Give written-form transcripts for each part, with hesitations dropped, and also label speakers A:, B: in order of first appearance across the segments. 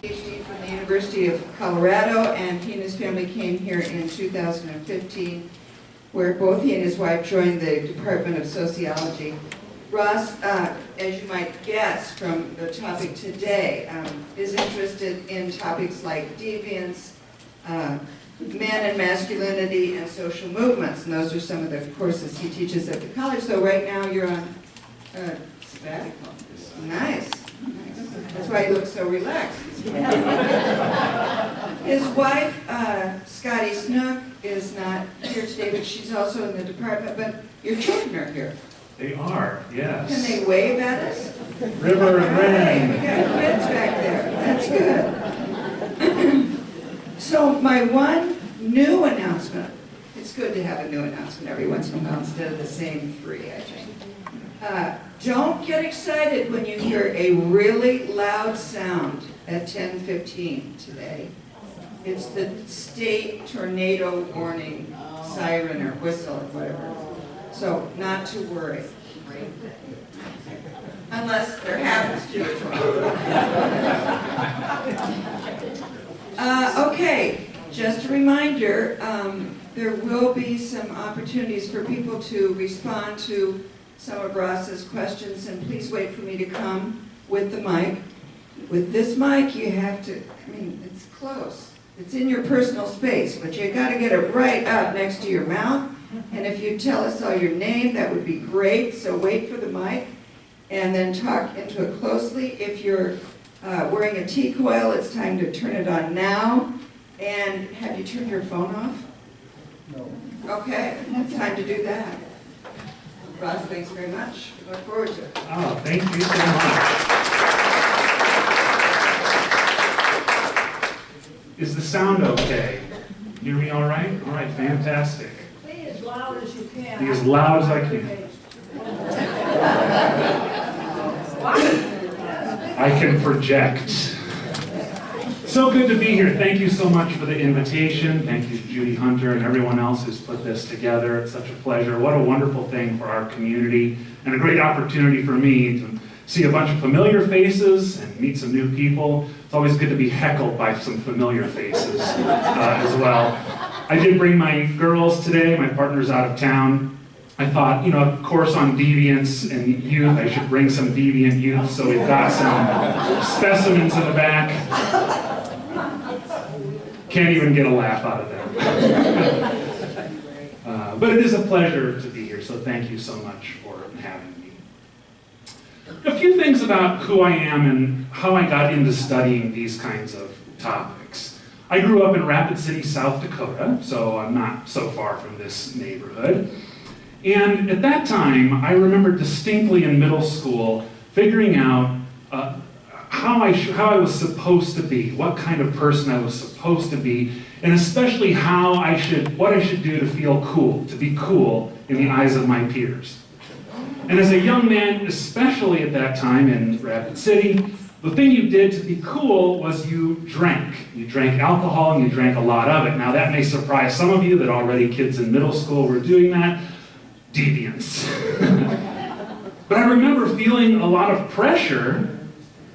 A: PhD from the University of Colorado, and he and his family came here in 2015, where both he and his wife joined the Department of Sociology. Ross, as you might guess from the topic today, is interested in topics like deviance, men and masculinity, and social movements, and those are some of the courses he teaches at the college. So right now you're on sabbatical. Nice. That's why he looks so relaxed. His wife, Scotty Snook, is not here today, but she's also in the department. But your children are here.
B: They are, yes.
A: Can they wave at us?
B: River and Rain.
A: We got kids back there. That's good. So my one new announcement, it's good to have a new announcement every once in a while instead of the same three, I think. Don't get excited when you hear a really loud sound at 10:15 today. It's the state tornado warning siren or whistle or whatever. So not to worry. Unless there happens to be okay, just a reminder, there will be some opportunities for people to respond to some of Ross's questions, and please wait for me to come with the mic. With this mic, you have to, I mean, it's close. It's in your personal space, but you got to get it right up next to your mouth. And if you tell us all your name, that would be great. So wait for the mic, and then talk into it closely. If you're wearing a T-coil, it's time to turn it on now. And have you turned your phone off?
C: No.
A: Okay, it's time to do that. Ross, thanks very much. We look forward to it.
B: Oh, thank you so much. Is the sound okay? Hear me all right? All right, fantastic.
D: Be as loud as you can.
B: Be as loud as I can. I can project. So good to be here. Thank you so much for the invitation. Thank you to Judy Hunter and everyone else who's put this together. It's such a pleasure. What a wonderful thing for our community, and a great opportunity for me to see a bunch of familiar faces and meet some new people. It's always good to be heckled by some familiar faces as well. I did bring my girls today. My partner's out of town. I thought, you know, a course on deviance and youth, I should bring some deviant youth, so we've got some specimens in the back. Can't even get a laugh out of them. But it is a pleasure to be here, so thank you so much for having me. A few things about who I am and how I got into studying these kinds of topics. I grew up in Rapid City, South Dakota, so I'm not so far from this neighborhood. And at that time, I remember distinctly in middle school figuring out how I was supposed to be, what kind of person I was supposed to be, and especially what I should do to feel cool, to be cool in the eyes of my peers. And as a young man, especially at that time in Rapid City, the thing you did to be cool was you drank. You drank alcohol and you drank a lot of it. Now that may surprise some of you that already kids in middle school were doing that. Deviance. But I remember feeling a lot of pressure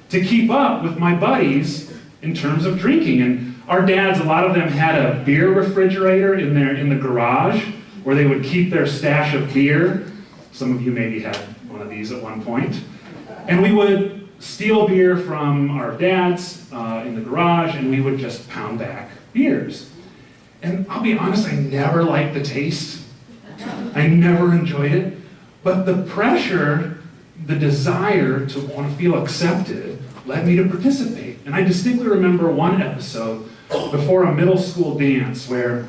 B: to keep up with my buddies in terms of drinking. And our dads, a lot of them had a beer refrigerator in the garage where they would keep their stash of beer. Some of you maybe had one of these at one point. And we would steal beer from our dads in the garage, and we would just pound back beers. And I'll be honest, I never liked the taste. I never enjoyed it. But the pressure, the desire to want to feel accepted led me to participate. And I distinctly remember one episode before a middle school dance where,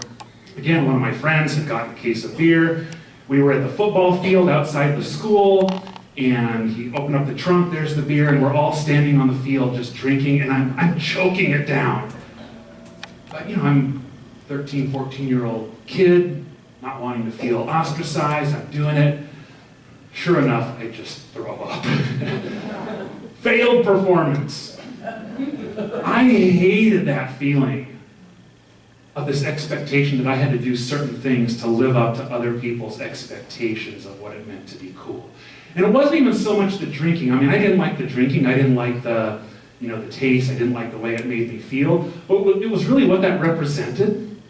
B: again, one of my friends had gotten a case of beer. We were at the football field outside the school, and he opened up the trunk, there's the beer, and we're all standing on the field just drinking, and I'm choking it down. But, you know, I'm a 13, 14-year-old kid, not wanting to feel ostracized, I'm doing it. Sure enough, I just throw up. Failed performance. I hated that feeling of this expectation that I had to do certain things to live up to other people's expectations of what it meant to be cool. And it wasn't even so much the drinking. I mean, I didn't like the drinking. I didn't like the, the taste, I didn't like the way it made me feel, but it was really what that represented.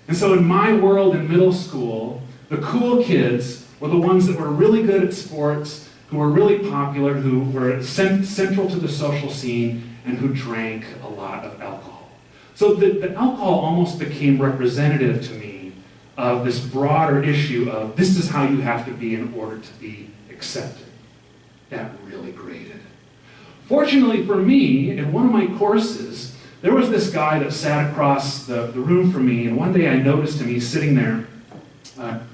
B: And so in my world in middle school, the cool kids were the ones that were really good at sports, who were really popular, who were central to the social scene, and who drank a lot of alcohol. So the alcohol almost became representative to me of this broader issue of this is how you have to be in order to be accepted. That really grated. Fortunately for me, in one of my courses, there was this guy that sat across the room from me, and one day I noticed him, he's sitting there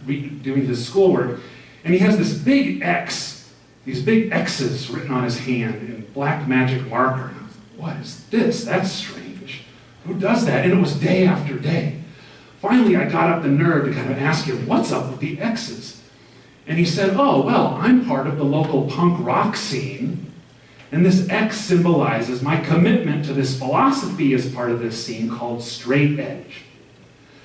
B: doing his schoolwork, and he has this big X, these big X's written on his hand in black magic marker. And I was like, what is this? That's strange. Who does that? And it was day after day. Finally, I got up the nerve to kind of ask him, what's up with the X's? And he said, oh, well, I'm part of the local punk rock scene, and this X symbolizes my commitment to this philosophy as part of this scene called straight edge.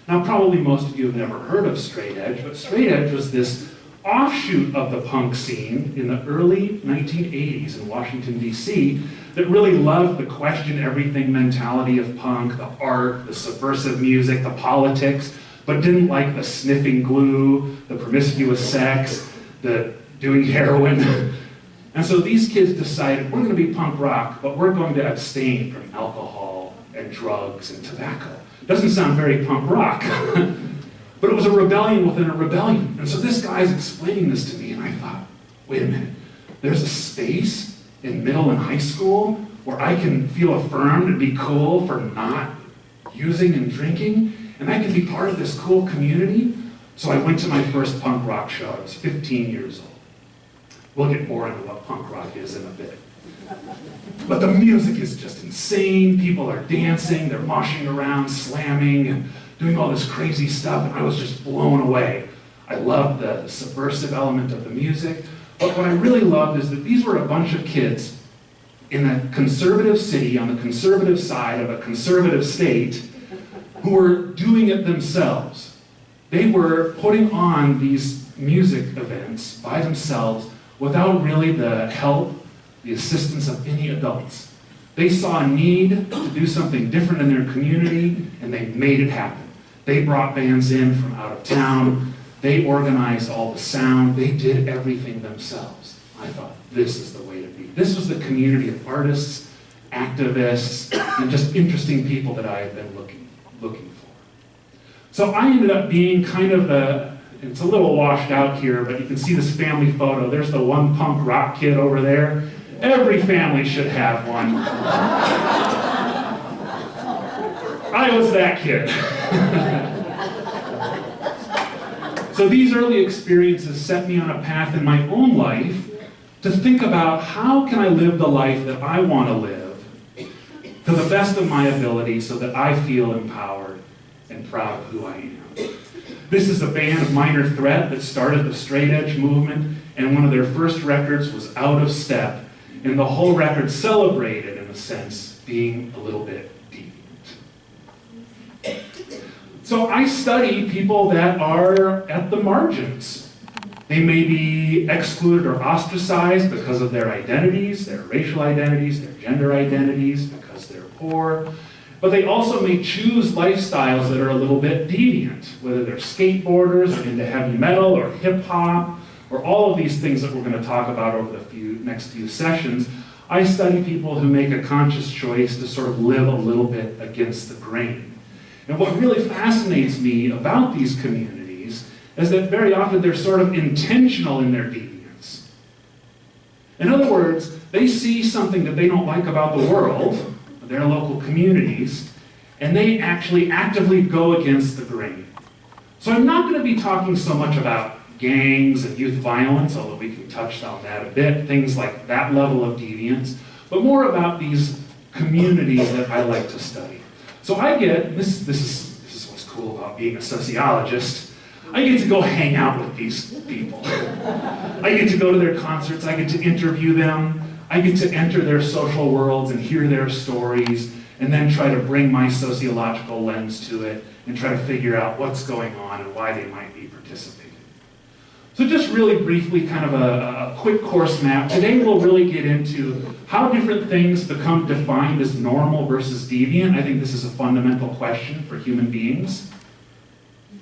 B: Now, probably most of you have never heard of straight edge, but straight edge was this offshoot of the punk scene in the early 1980s in Washington, D.C., that really loved the question everything mentality of punk, the art, the subversive music, the politics, but didn't like the sniffing glue, the promiscuous sex, the doing heroin. And so these kids decided, we're going to be punk rock, but we're going to abstain from alcohol and drugs and tobacco. Doesn't sound very punk rock, but it was a rebellion within a rebellion. And so this guy's explaining this to me, and I thought, wait a minute, there's a space in middle and high school where I can feel affirmed and be cool for not using and drinking, and I can be part of this cool community. So I went to my first punk rock show. I was 15 years old. We'll get more into what punk rock is in a bit. But the music is just insane. People are dancing, they're moshing around, slamming, and doing all this crazy stuff, and I was just blown away. I loved the subversive element of the music, but what I really loved is that these were a bunch of kids in a conservative city, on the conservative side of a conservative state, who were doing it themselves. They were putting on these music events by themselves without really the help, the assistance of any adults. They saw a need to do something different in their community, and they made it happen. They brought bands in from out of town. They organized all the sound. They did everything themselves. I thought, this is the way to be. This was the community of artists, activists, and just interesting people that I had been looking for. So I ended up being kind of it's a little washed out here, but you can see this family photo. There's the one punk rock kid over there. Every family should have one. I was that kid. So these early experiences set me on a path in my own life to think about how can I live the life that I want to live to the best of my ability so that I feel empowered and proud of who I am. This is a band of Minor Threat that started the straight edge movement, and one of their first records was Out of Step, and the whole record celebrated, in a sense, being a little bit deviant. So I study people that are at the margins. They may be excluded or ostracized because of their identities, their racial identities, their gender identities, because they're poor. But they also may choose lifestyles that are a little bit deviant, whether they're skateboarders or into heavy metal or hip-hop, or all of these things that we're going to talk about over the next few sessions. I study people who make a conscious choice to sort of live a little bit against the grain. And what really fascinates me about these communities is that very often they're sort of intentional in their deviance. In other words, they see something that they don't like about the world, their local communities, and they actually actively go against the grain. So I'm not going to be talking so much about gangs and youth violence, although we can touch on that a bit, things like that level of deviance, but more about these communities that I like to study. So I get, this is what's cool about being a sociologist, I get to go hang out with these people. I get to go to their concerts, I get to interview them, I get to enter their social worlds and hear their stories, and then try to bring my sociological lens to it and try to figure out what's going on and why they might be participating. So just really briefly, kind of a quick course map. Today we'll really get into how different things become defined as normal versus deviant. I think this is a fundamental question for human beings.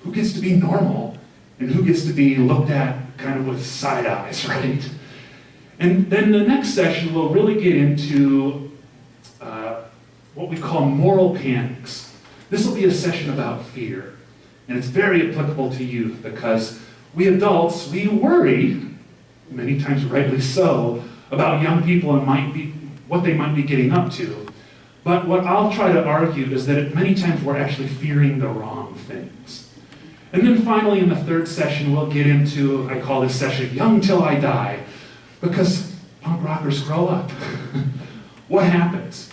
B: Who gets to be normal? And who gets to be looked at kind of with side eyes, right? And then the next session we'll really get into what we call moral panics. This will be a session about fear. And it's very applicable to youth because we adults, we worry, many times rightly so, about young people and what they might be getting up to. But what I'll try to argue is that many times we're actually fearing the wrong things. And then finally in the third session we'll get into, I call this session, Young Till I Die, because punk rockers grow up. What happens?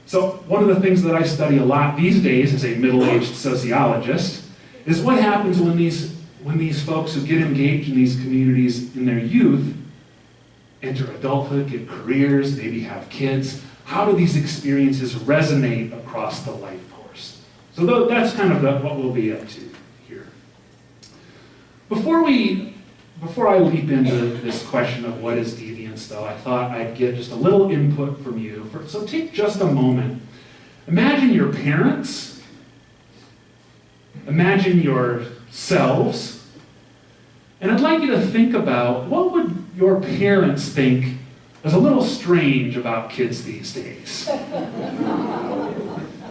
B: So one of the things that I study a lot these days as a middle-aged sociologist is what happens when these folks who get engaged in these communities in their youth enter adulthood, get careers, maybe have kids. How do these experiences resonate across the life course? So that's kind of what we'll be up to here. Before I leap into this question of what is deviance, though, I thought I'd get just a little input from you. So take just a moment. Imagine your parents. Imagine yourselves. And I'd like you to think about what would your parents think is a little strange about kids these days.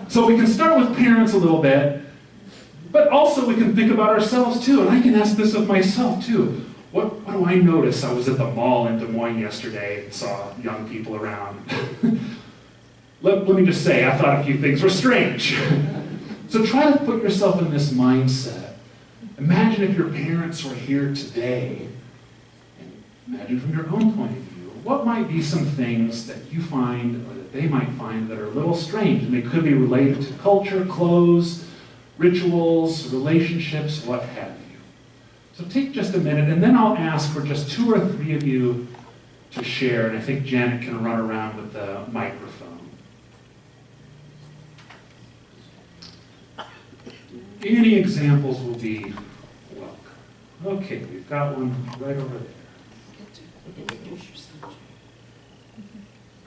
B: So we can start with parents a little bit, but also we can think about ourselves too. And I can ask this of myself too. What do I notice? I was at the mall in Des Moines yesterday and saw young people around. Let me just say, I thought a few things were strange. So try to put yourself in this mindset. Imagine if your parents were here today. And imagine from your own point of view, what might be some things that you find or that they might find that are a little strange? And they could be related to culture, clothes, rituals, relationships, what have you. So take just a minute, and then I'll ask for just 2 or 3 of you to share, and I think Janet can run around with the microphone. Any examples will be welcome. Okay, we've got one right over there.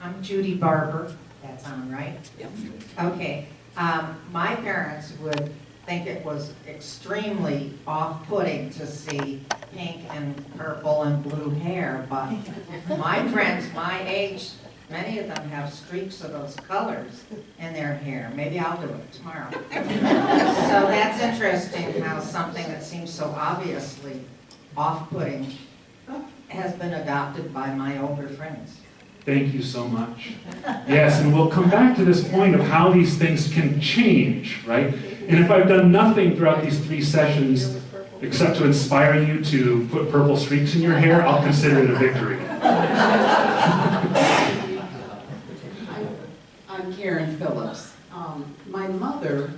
C: I'm Judy Barber. That's on, right?
E: Yep.
C: Okay. My parents would think it was extremely off-putting to see pink and purple and blue hair, but my friends my age, many of them have streaks of those colors in their hair. Maybe I'll do it tomorrow. So that's interesting how something that seems so obviously off-putting has been adopted by my older friends.
B: Thank you so much. Yes, and we'll come back to this point of how these things can change, right? And if I've done nothing throughout these 3 sessions except to inspire you to put purple streaks in your hair, I'll consider it a victory.
E: I'm Karen Phillips. My mother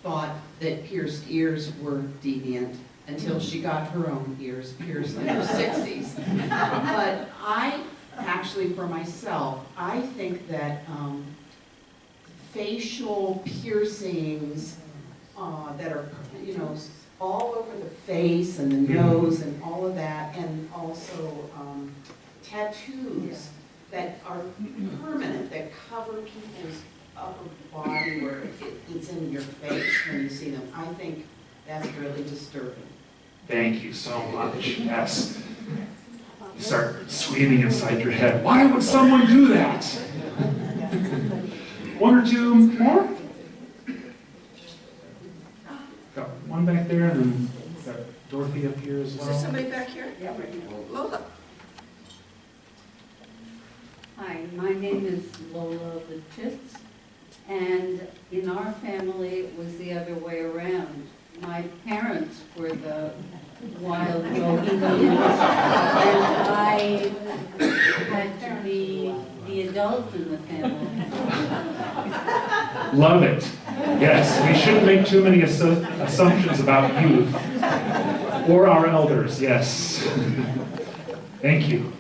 E: thought that pierced ears were deviant until she got her own ears pierced in her 60s. But actually, for myself, I think that facial piercings that are, all over the face and the nose and all of that, and also tattoos that are permanent, that cover people's upper body where it's in your face when you see them. I think that's really disturbing.
B: Thank you so much. Yes. You start screaming inside your head, why would someone do that? 1 or 2 more? Got one back there, and then got Dorothy up here as well.
E: Is there somebody back here?
C: Yeah.
E: Lola.
F: Hi, my name is Lola the Tits, and in our family it was the other way around. My parents were the wild bohemians, and I had to be the adult in the family.
B: Love it. Yes, we shouldn't make too many assumptions about youth or our elders. Yes. Thank you.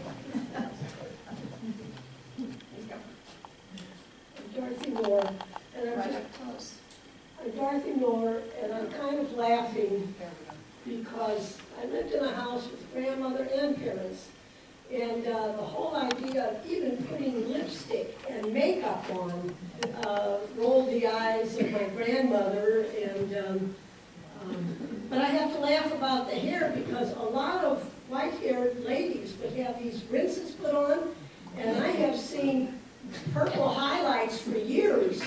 G: Dorothy Moore, and I'm Dorothy Moore, and I'm kind of laughing because I lived in a house with grandmother the whole idea of even putting lipstick and makeup on rolled the eyes of my grandmother. And but I have to laugh about the hair because a lot of white-haired ladies would have these rinses put on, and I have seen purple highlights for years.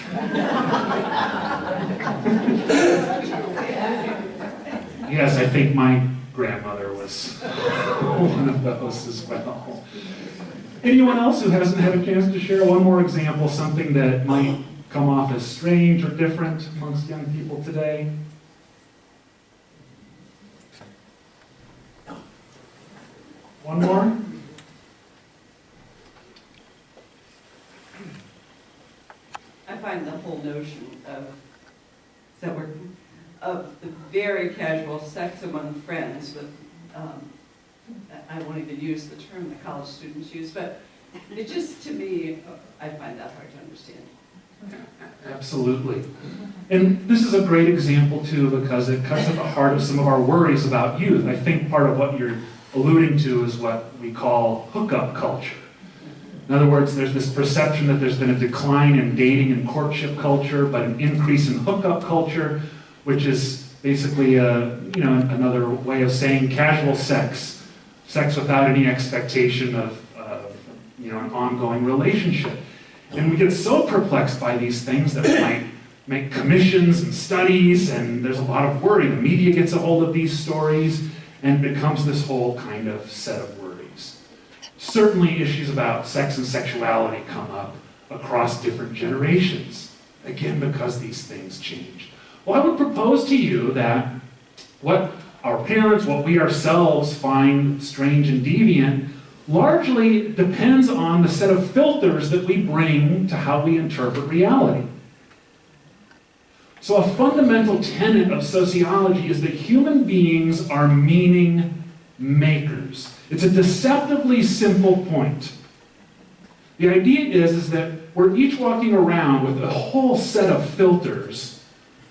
B: Yes, I think my grandmother was one of those as well. Anyone else who hasn't had a chance to share one more example, something that might come off as strange or different amongst young people today? One more?
H: I find the whole notion of the very casual sex among friends with, I won't even use the term that college students use, but it just, to me, I find that hard to understand.
B: Absolutely. And this is a great example, too, because it cuts at the heart of some of our worries about youth. I think part of what you're alluding to is what we call hookup culture. In other words, there's this perception that there's been a decline in dating and courtship culture, but an increase in hookup culture, which is basically another way of saying casual sex without any expectation of an ongoing relationship. And we get so perplexed by these things that we might make commissions and studies, and there's a lot of worry. The media gets a hold of these stories, and it becomes this whole kind of set of worries. Certainly issues about sex and sexuality come up across different generations, again, because these things change. Well, I would propose to you that what our parents, what we ourselves find strange and deviant, largely depends on the set of filters that we bring to how we interpret reality. So a fundamental tenet of sociology is that human beings are meaning makers. It's a deceptively simple point. The idea is that we're each walking around with a whole set of filters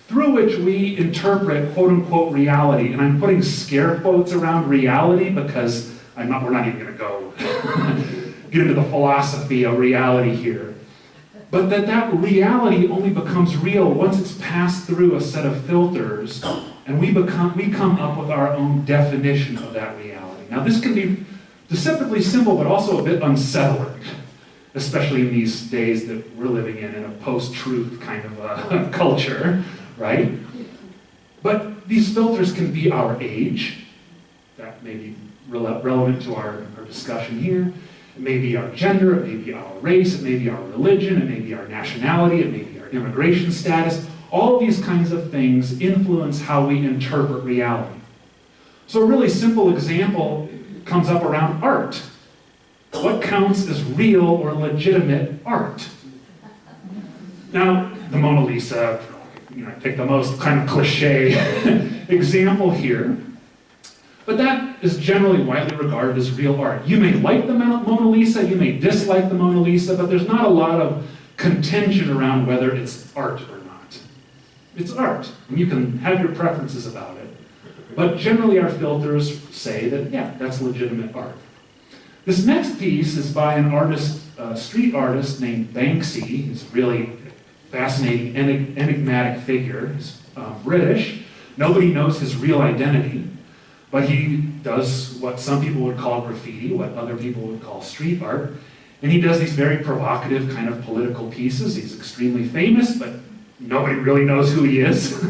B: through which we interpret quote-unquote reality. And I'm putting scare quotes around reality because we're not even going to go get into the philosophy of reality here. But that reality only becomes real once it's passed through a set of filters, and we come up with our own definition of that reality. Now, this can be deceptively simple, but also a bit unsettling, especially in these days that we're living in a post-truth kind of culture, right? But these filters can be our age. That may be relevant to our discussion here. It may be our gender, it may be our race, it may be our religion, it may be our nationality, it may be our immigration status. All of these kinds of things influence how we interpret reality. So a really simple example comes up around art. What counts as real or legitimate art? Now, the Mona Lisa, I pick the most kind of cliche example here. But that is generally widely regarded as real art. You may like the Mona Lisa, you may dislike the Mona Lisa, but there's not a lot of contention around whether it's art or not. It's art, and you can have your preferences about it. But generally our filters say that, yeah, that's legitimate art. This next piece is by an artist, street artist named Banksy. He's a really fascinating, enigmatic figure. He's British. Nobody knows his real identity. But he does what some people would call graffiti, what other people would call street art. And he does these very provocative kind of political pieces. He's extremely famous, but nobody really knows who he is.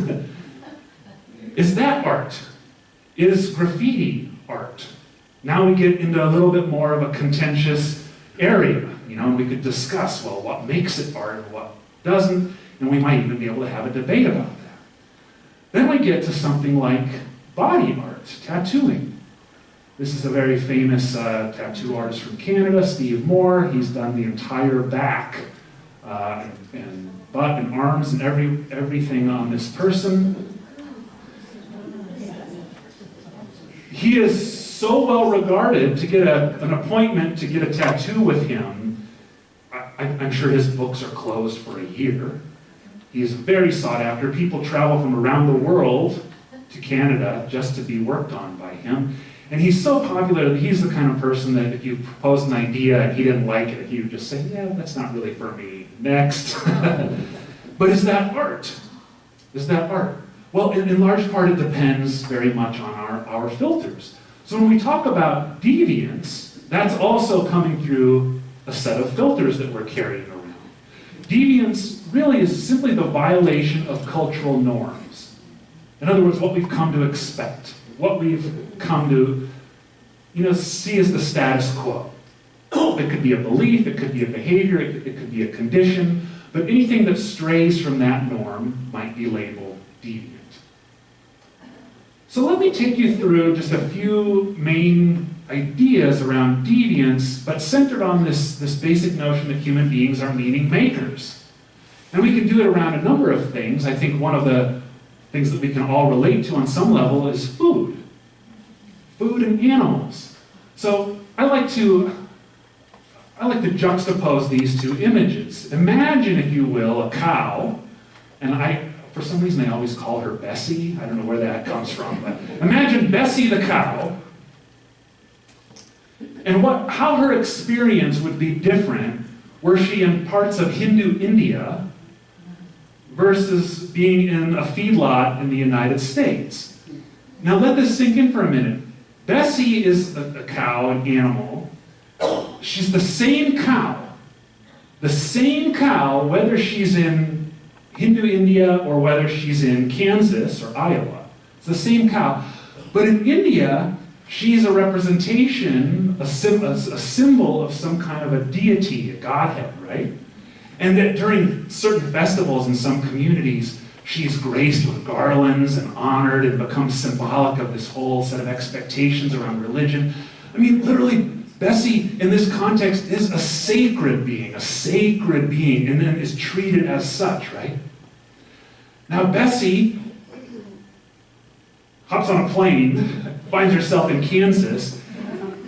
B: Is that art? Is graffiti art? Now we get into a little bit more of a contentious area, and we could discuss, well, what makes it art and what doesn't, and we might even be able to have a debate about that. Then we get to something like body art, tattooing. This is a very famous tattoo artist from Canada, Steve Moore. He's done the entire back and butt and arms and everything on this person. He is so well regarded to get an appointment to get a tattoo with him. I'm sure his books are closed for a year. He is very sought after. People travel from around the world to Canada just to be worked on by him. And he's so popular that he's the kind of person that if you proposed an idea and he didn't like it, he would just say, yeah, that's not really for me. Next. But is that art? Is that art? Well, in large part, it depends very much on our filters. So when we talk about deviance, that's also coming through a set of filters that we're carrying around. Deviance really is simply the violation of cultural norms. In other words, what we've come to expect, what we've come to, see as the status quo. It could be a belief, it could be a behavior, it could be a condition, but anything that strays from that norm might be labeled deviant. So let me take you through just a few main ideas around deviance, but centered on this basic notion that human beings are meaning makers. And we can do it around a number of things. I think one of the things that we can all relate to on some level is food. Food and animals. So I like to juxtapose these two images. Imagine, if you will, a cow, and for some reason I always call her Bessie. I don't know where that comes from, but imagine Bessie the cow, and how her experience would be different were she in parts of Hindu India versus being in a feedlot in the United States. Now let this sink in for a minute. Bessie is a cow, an animal. She's the same cow. The same cow, whether she's in Hindu India or whether she's in Kansas or Iowa. It's the same cow. But in India, she's a representation, a symbol of some kind of a deity, a godhead, right? And that during certain festivals in some communities, she's graced with garlands and honored and becomes symbolic of this whole set of expectations around religion. I mean, literally, Bessie, in this context, is a sacred being, and then is treated as such, right? Now, Bessie hops on a plane, finds herself in Kansas,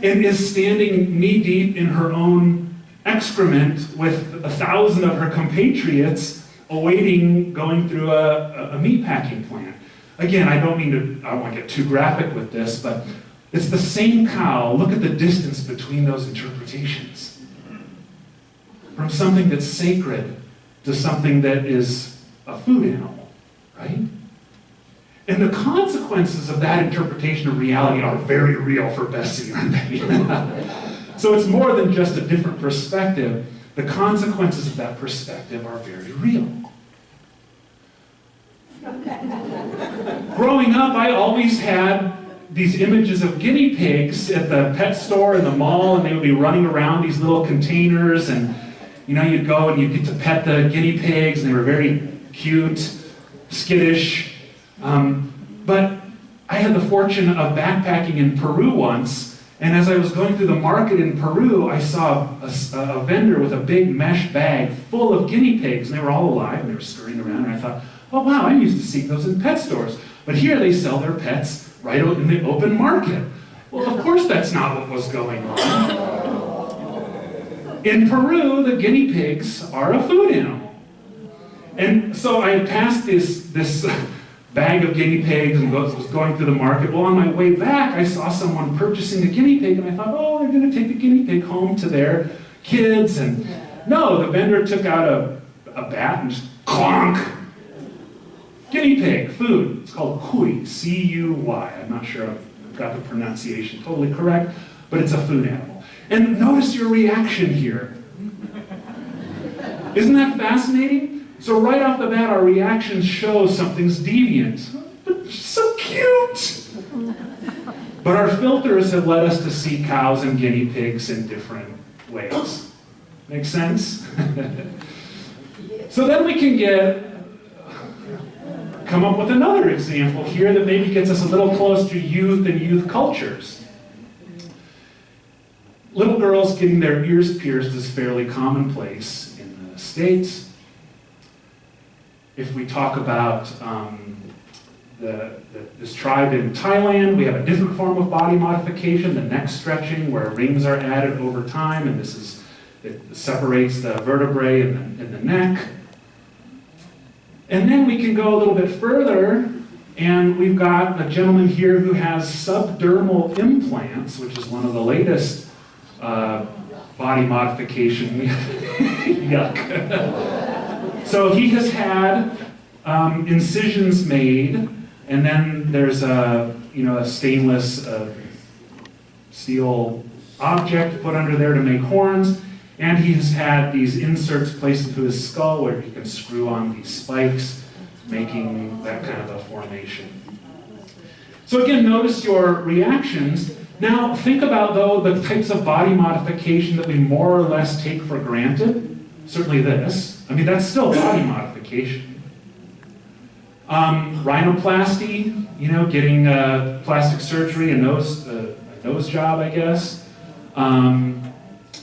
B: and is standing knee-deep in her own excrement with 1,000 of her compatriots awaiting going through a meatpacking plant. Again, I don't want to get too graphic with this, but it's the same cow. Look at the distance between those interpretations. From something that's sacred to something that is a food animal, right? And the consequences of that interpretation of reality are very real for Bessie, aren't they? So it's more than just a different perspective. The consequences of that perspective are very real. Growing up, I always had these images of guinea pigs at the pet store in the mall, and they would be running around these little containers, and you'd go and you'd get to pet the guinea pigs, and they were very cute, skittish. But I had the fortune of backpacking in Peru once, and as I was going through the market in Peru, I saw a vendor with a big mesh bag full of guinea pigs, and they were all alive, and they were scurrying around, and I thought, oh wow, I'm used to seeing those in pet stores. But here they sell their pets right out in the open market. Well, of course that's not what was going on. In Peru, the guinea pigs are a food animal. And so I passed this bag of guinea pigs and was going through the market. Well, on my way back, I saw someone purchasing a guinea pig, and I thought, oh, they're going to take the guinea pig home to their kids. And no, the vendor took out a bat and just clonk. Guinea pig, food. It's called cuy, C-U-Y. I'm not sure I've got the pronunciation totally correct, but it's a food animal. And notice your reaction here. Isn't that fascinating? So right off the bat, our reactions show something's deviant. But so cute! But our filters have led us to see cows and guinea pigs in different ways. Make sense? So then we can come up with another example here that maybe gets us a little close to youth and youth cultures. Little girls getting their ears pierced is fairly commonplace in the States. If we talk about this tribe in Thailand, we have a different form of body modification, the neck stretching, where rings are added over time, and it separates the vertebrae in the neck. And then we can go a little bit further And we've got a gentleman here who has subdermal implants, which is one of the latest body modification. Yuck. So he has had incisions made, and then there's a stainless steel object put under there to make horns, and he's had these inserts placed into his skull where he can screw on these spikes, making that kind of a formation. So again, notice your reactions. Now think about, though, the types of body modification that we more or less take for granted. Certainly this. I mean, that's still body modification. Rhinoplasty, getting plastic surgery, a nose job, I guess.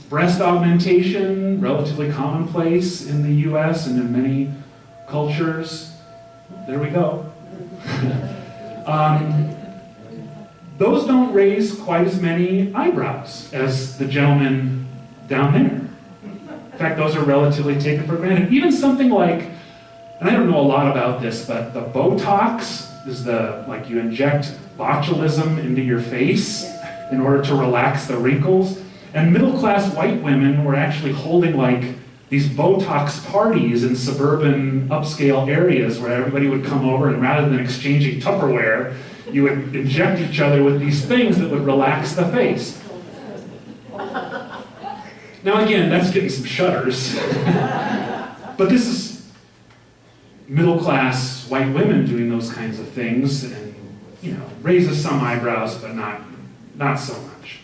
B: Breast augmentation, relatively commonplace in the US and in many cultures. There we go. Those don't raise quite as many eyebrows as the gentleman down there. In fact, those are relatively taken for granted. Even something like, and I don't know a lot about this, but the Botox is like you inject botulism into your face in order to relax the wrinkles. And middle-class white women were actually holding like these Botox parties in suburban upscale areas where everybody would come over, and rather than exchanging Tupperware, you would inject each other with these things that would relax the face. Now again, that's getting some shudders. But this is middle-class white women doing those kinds of things, and raises some eyebrows, but not so much.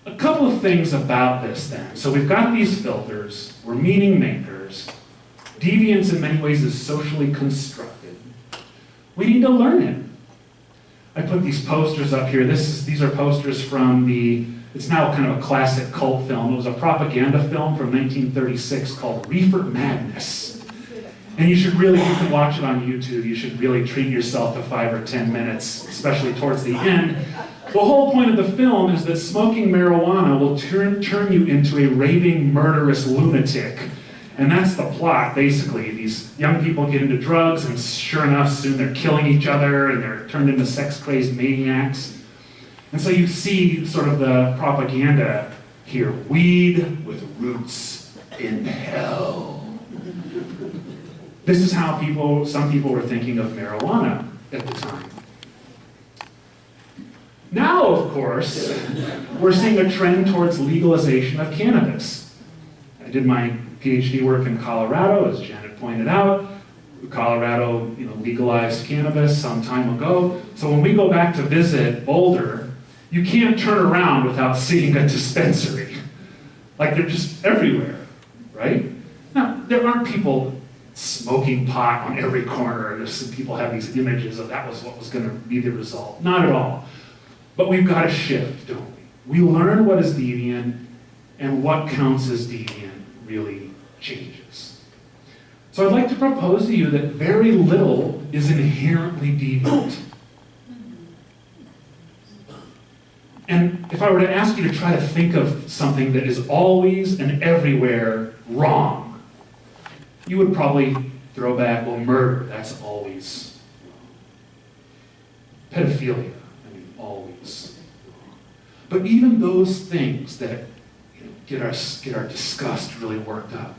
B: A couple of things about this then. So we've got these filters, we're meaning makers. Deviance in many ways is socially constructed. We need to learn it. I put these posters up here. These are posters from it's now kind of a classic cult film. It was a propaganda film from 1936 called Reefer Madness. And you can watch it on YouTube. You should really treat yourself to 5 or 10 minutes, especially towards the end. The whole point of the film is that smoking marijuana will turn you into a raving, murderous lunatic. And that's the plot, basically. These young people get into drugs, and sure enough, soon they're killing each other, and they're turned into sex-crazed maniacs. And so you see sort of the propaganda here. Weed with roots in hell. This is how some people were thinking of marijuana at the time. Now, of course, we're seeing a trend towards legalization of cannabis. I did my PhD work in Colorado, as Janet pointed out. Colorado legalized cannabis some time ago. So when we go back to visit Boulder, you can't turn around without seeing a dispensary. Like they're just everywhere, right? Now, there aren't people smoking pot on every corner. People have these images of that was what was going to be the result. Not at all. But we've got to shift, don't we? We learn what is deviant, and what counts as deviant really changes. So I'd like to propose to you that very little is inherently deviant. And if I were to ask you to try to think of something that is always and everywhere wrong, you would probably throw back, well, murder, that's always wrong. Pedophilia, always. But even those things that get our disgust really worked up,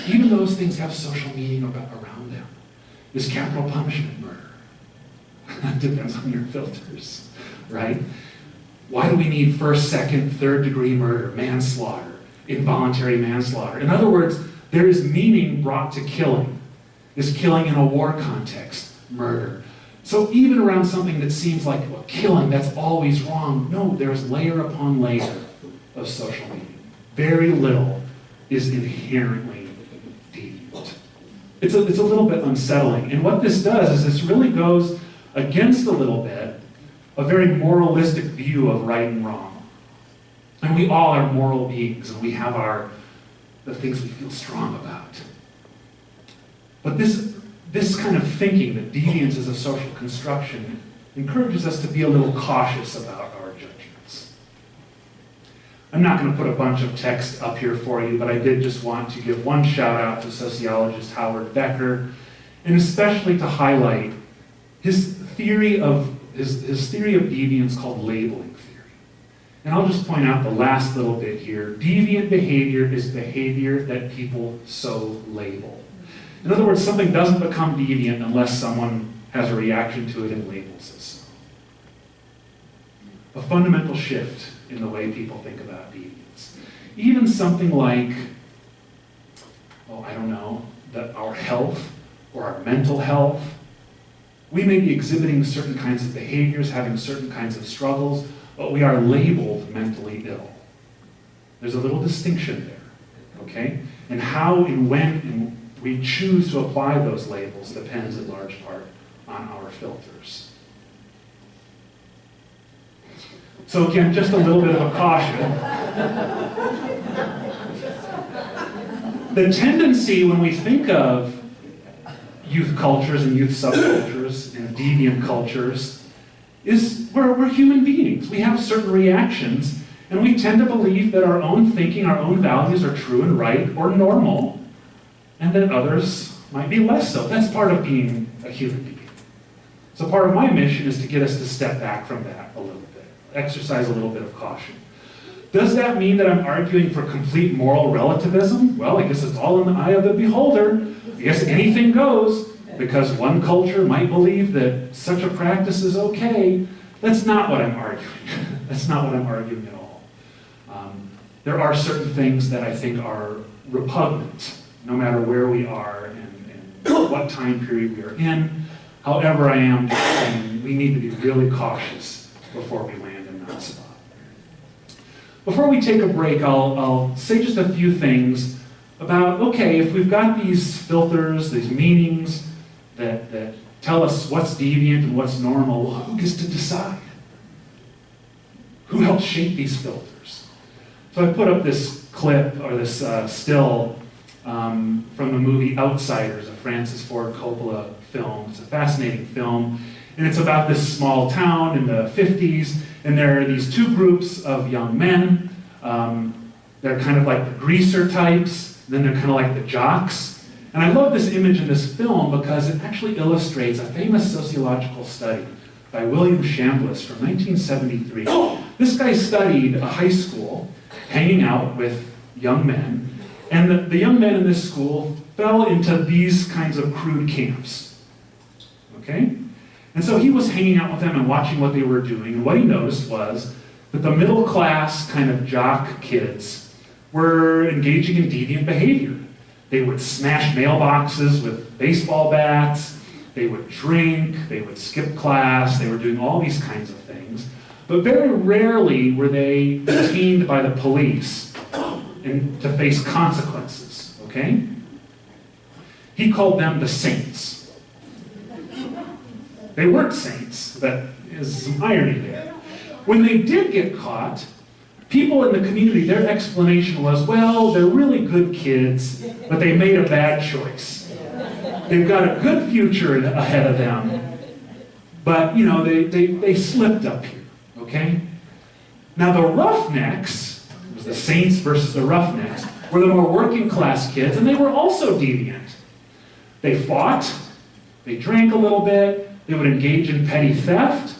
B: even those things have social meaning around them. Is capital punishment murder? That depends on your filters, right? Why do we need first, second, third degree murder, manslaughter, involuntary manslaughter? In other words, there is meaning brought to killing. Is killing in a war context murder? So even around something that seems like, well, killing, that's always wrong. No, there's layer upon layer of social meaning. Very little is inherently deviant. It's a little bit unsettling. And what this does is this really goes against a little bit a very moralistic view of right and wrong. And we all are moral beings, and we have the things we feel strong about. But this kind of thinking that deviance is a social construction encourages us to be a little cautious about our judgments. I'm not going to put a bunch of text up here for you, but I did just want to give one shout out to sociologist Howard Becker and especially to highlight his theory of deviance called labeling theory. And I'll just point out the last little bit here. Deviant behavior is behavior that people so label. In other words, something doesn't become deviant unless someone has a reaction to it and labels it so. A fundamental shift in the way people think about deviance. Even something like, well, I don't know, that our health or our mental health, we may be exhibiting certain kinds of behaviors, having certain kinds of struggles, but we are labeled mentally ill. There's a little distinction there, okay? And how and when we choose to apply those labels depends in large part on our filters. So again, just a little bit of a caution. The tendency when we think of youth cultures and youth subcultures and deviant cultures is we're human beings. We have certain reactions, and we tend to believe that our own thinking, our own values are true and right or normal, and that others might be less so. That's part of being a human being. So part of my mission is to get us to step back from that a little bit, exercise a little bit of caution. Does that mean that I'm arguing for complete moral relativism? Well, I guess it's all in the eye of the beholder. I guess anything goes, because one culture might believe that such a practice is okay. That's not what I'm arguing. That's not what I'm arguing at all. There are certain things that I think are repugnant, no matter where we are and what time period we are in. However, I am just saying we need to be really cautious before we land in that spot. Before we take a break, I'll say just a few things about, okay, if we've got these filters, these meanings that tell us what's deviant and what's normal, who gets to decide? Who helps shape these filters? So I put up this clip, or this still, from the movie Outsiders, a Francis Ford Coppola film. It's a fascinating film, and it's about this small town in the 50s, and there are these two groups of young men. They're kind of like the greaser types, then they're kind of like the jocks. And I love this image in this film because it actually illustrates a famous sociological study by William Chambliss from 1973. This guy studied a high school, hanging out with young men, and the young men in this school fell into these kinds of crude camps, okay? And so he was hanging out with them and watching what they were doing, and what he noticed was that the middle class kind of jock kids were engaging in deviant behavior. They would smash mailboxes with baseball bats, they would drink, they would skip class, they were doing all these kinds of things. But very rarely were they detained by the police and to face consequences, okay? He called them the saints. They weren't saints, but there's some irony there. When they did get caught, people in the community, their explanation was, well, they're really good kids, but they made a bad choice. They've got a good future ahead of them, but, you know, they slipped up here, okay? Now the roughnecks, it was the saints versus the roughnecks, were the more working class kids, and they were also deviant. They fought, they drank a little bit, they would engage in petty theft,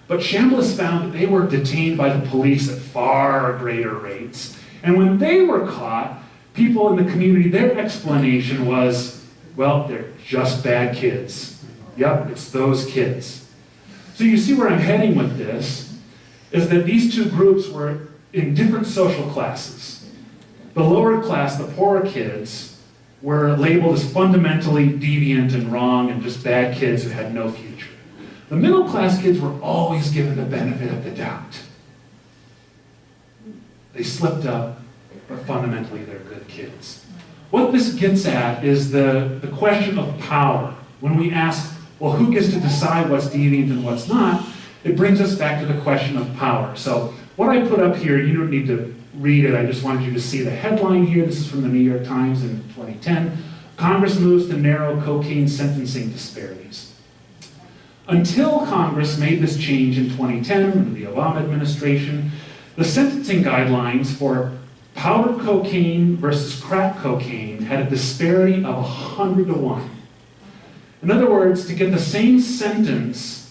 B: but Chambliss found that they were detained by the police at far greater rates. And when they were caught, people in the community, their explanation was, well, they're just bad kids. Yep, it's those kids. So you see where I'm heading with this, is that these two groups were in different social classes. The lower class, the poorer kids, were labeled as fundamentally deviant and wrong and just bad kids who had no future. The middle class kids were always given the benefit of the doubt. They slipped up, but fundamentally they're good kids. What this gets at is the question of power. When we ask, well, who gets to decide what's deviant and what's not, it brings us back to the question of power. So what I put up here, you don't need to read it, I just wanted you to see the headline here. This is from the New York Times in 2010. Congress moves to narrow cocaine sentencing disparities. Until Congress made this change in 2010, under the Obama administration, the sentencing guidelines for powdered cocaine versus crack cocaine had a disparity of 100 to 1. In other words, to get the same sentence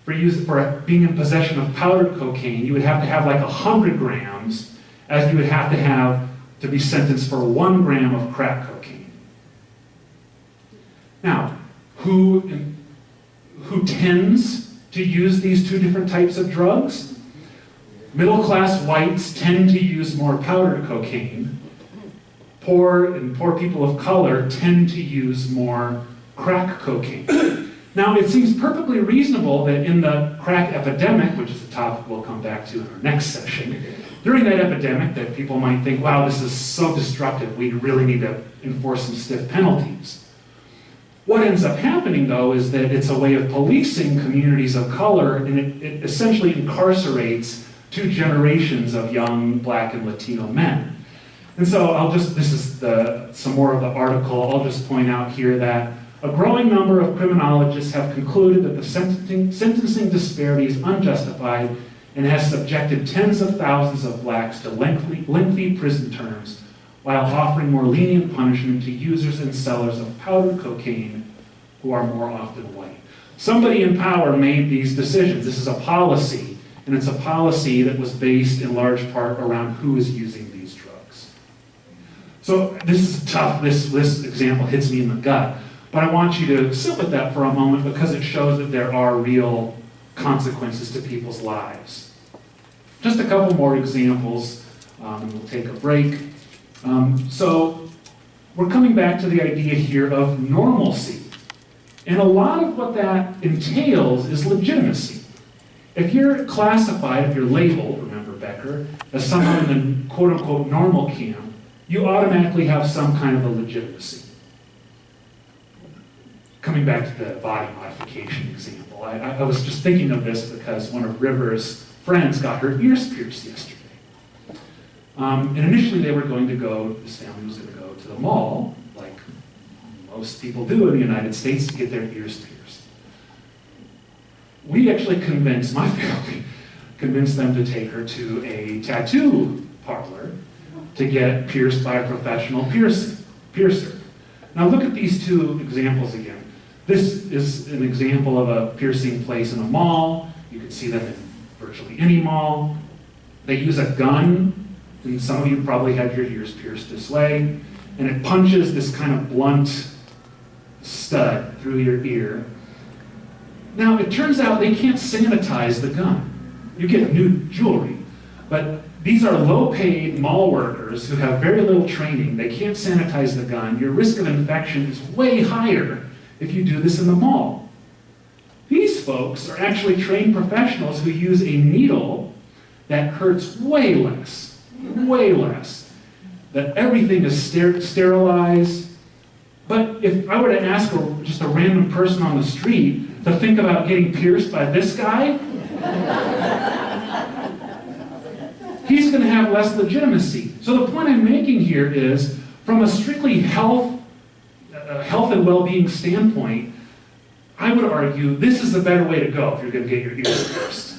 B: for being in possession of powdered cocaine, you would have to have like 100 grams, as you would have to be sentenced for 1 gram of crack cocaine. Now, who tends to use these two different types of drugs? Middle-class whites tend to use more powdered cocaine. Poor people of color tend to use more crack cocaine. Now, it seems perfectly reasonable that in the crack epidemic, which is a topic we'll come back to in our next session, during that epidemic that people might think, wow, this is so destructive, we really need to enforce some stiff penalties. What ends up happening, though, is that it's a way of policing communities of color, and it essentially incarcerates 2 generations of young Black and Latino men. And so this is some more of the article. I'll just point out here that a growing number of criminologists have concluded that the sentencing disparity is unjustified and has subjected tens of thousands of Blacks to lengthy prison terms while offering more lenient punishment to users and sellers of powdered cocaine who are more often white. Somebody in power made these decisions. This is a policy, and it's a policy that was based in large part around who is using these drugs. So this is tough. This example hits me in the gut. But I want you to sit with that for a moment because it shows that there are real consequences to people's lives. Just a couple more examples, and we'll take a break. So we're coming back to the idea here of normalcy. And a lot of what that entails is legitimacy. If you're classified, if you're labeled, remember Becker, as someone in the quote-unquote normal camp, you automatically have some kind of a legitimacy. Coming back to the body modification example, I was just thinking of this because one of River's friends got her ears pierced yesterday. And initially this family was going to go to the mall, like most people do in the United States, to get their ears pierced. We actually my family convinced them to take her to a tattoo parlor to get pierced by a professional piercer. Now look at these 2 examples again. This is an example of a piercing place in a mall. You can see them in virtually any mall. They use a gun, and some of you probably had your ears pierced this way, and it punches this kind of blunt stud through your ear. Now, it turns out they can't sanitize the gun. You get new jewelry, but these are low-paid mall workers who have very little training. They can't sanitize the gun. Your risk of infection is way higher if you do this in the mall. These folks are actually trained professionals who use a needle that hurts way less, that everything is sterilized. But if I were to ask just a random person on the street to think about getting pierced by this guy, he's going to have less legitimacy. So the point I'm making here is, from a strictly health and well-being standpoint, I would argue this is the better way to go if you're going to get your ears pierced.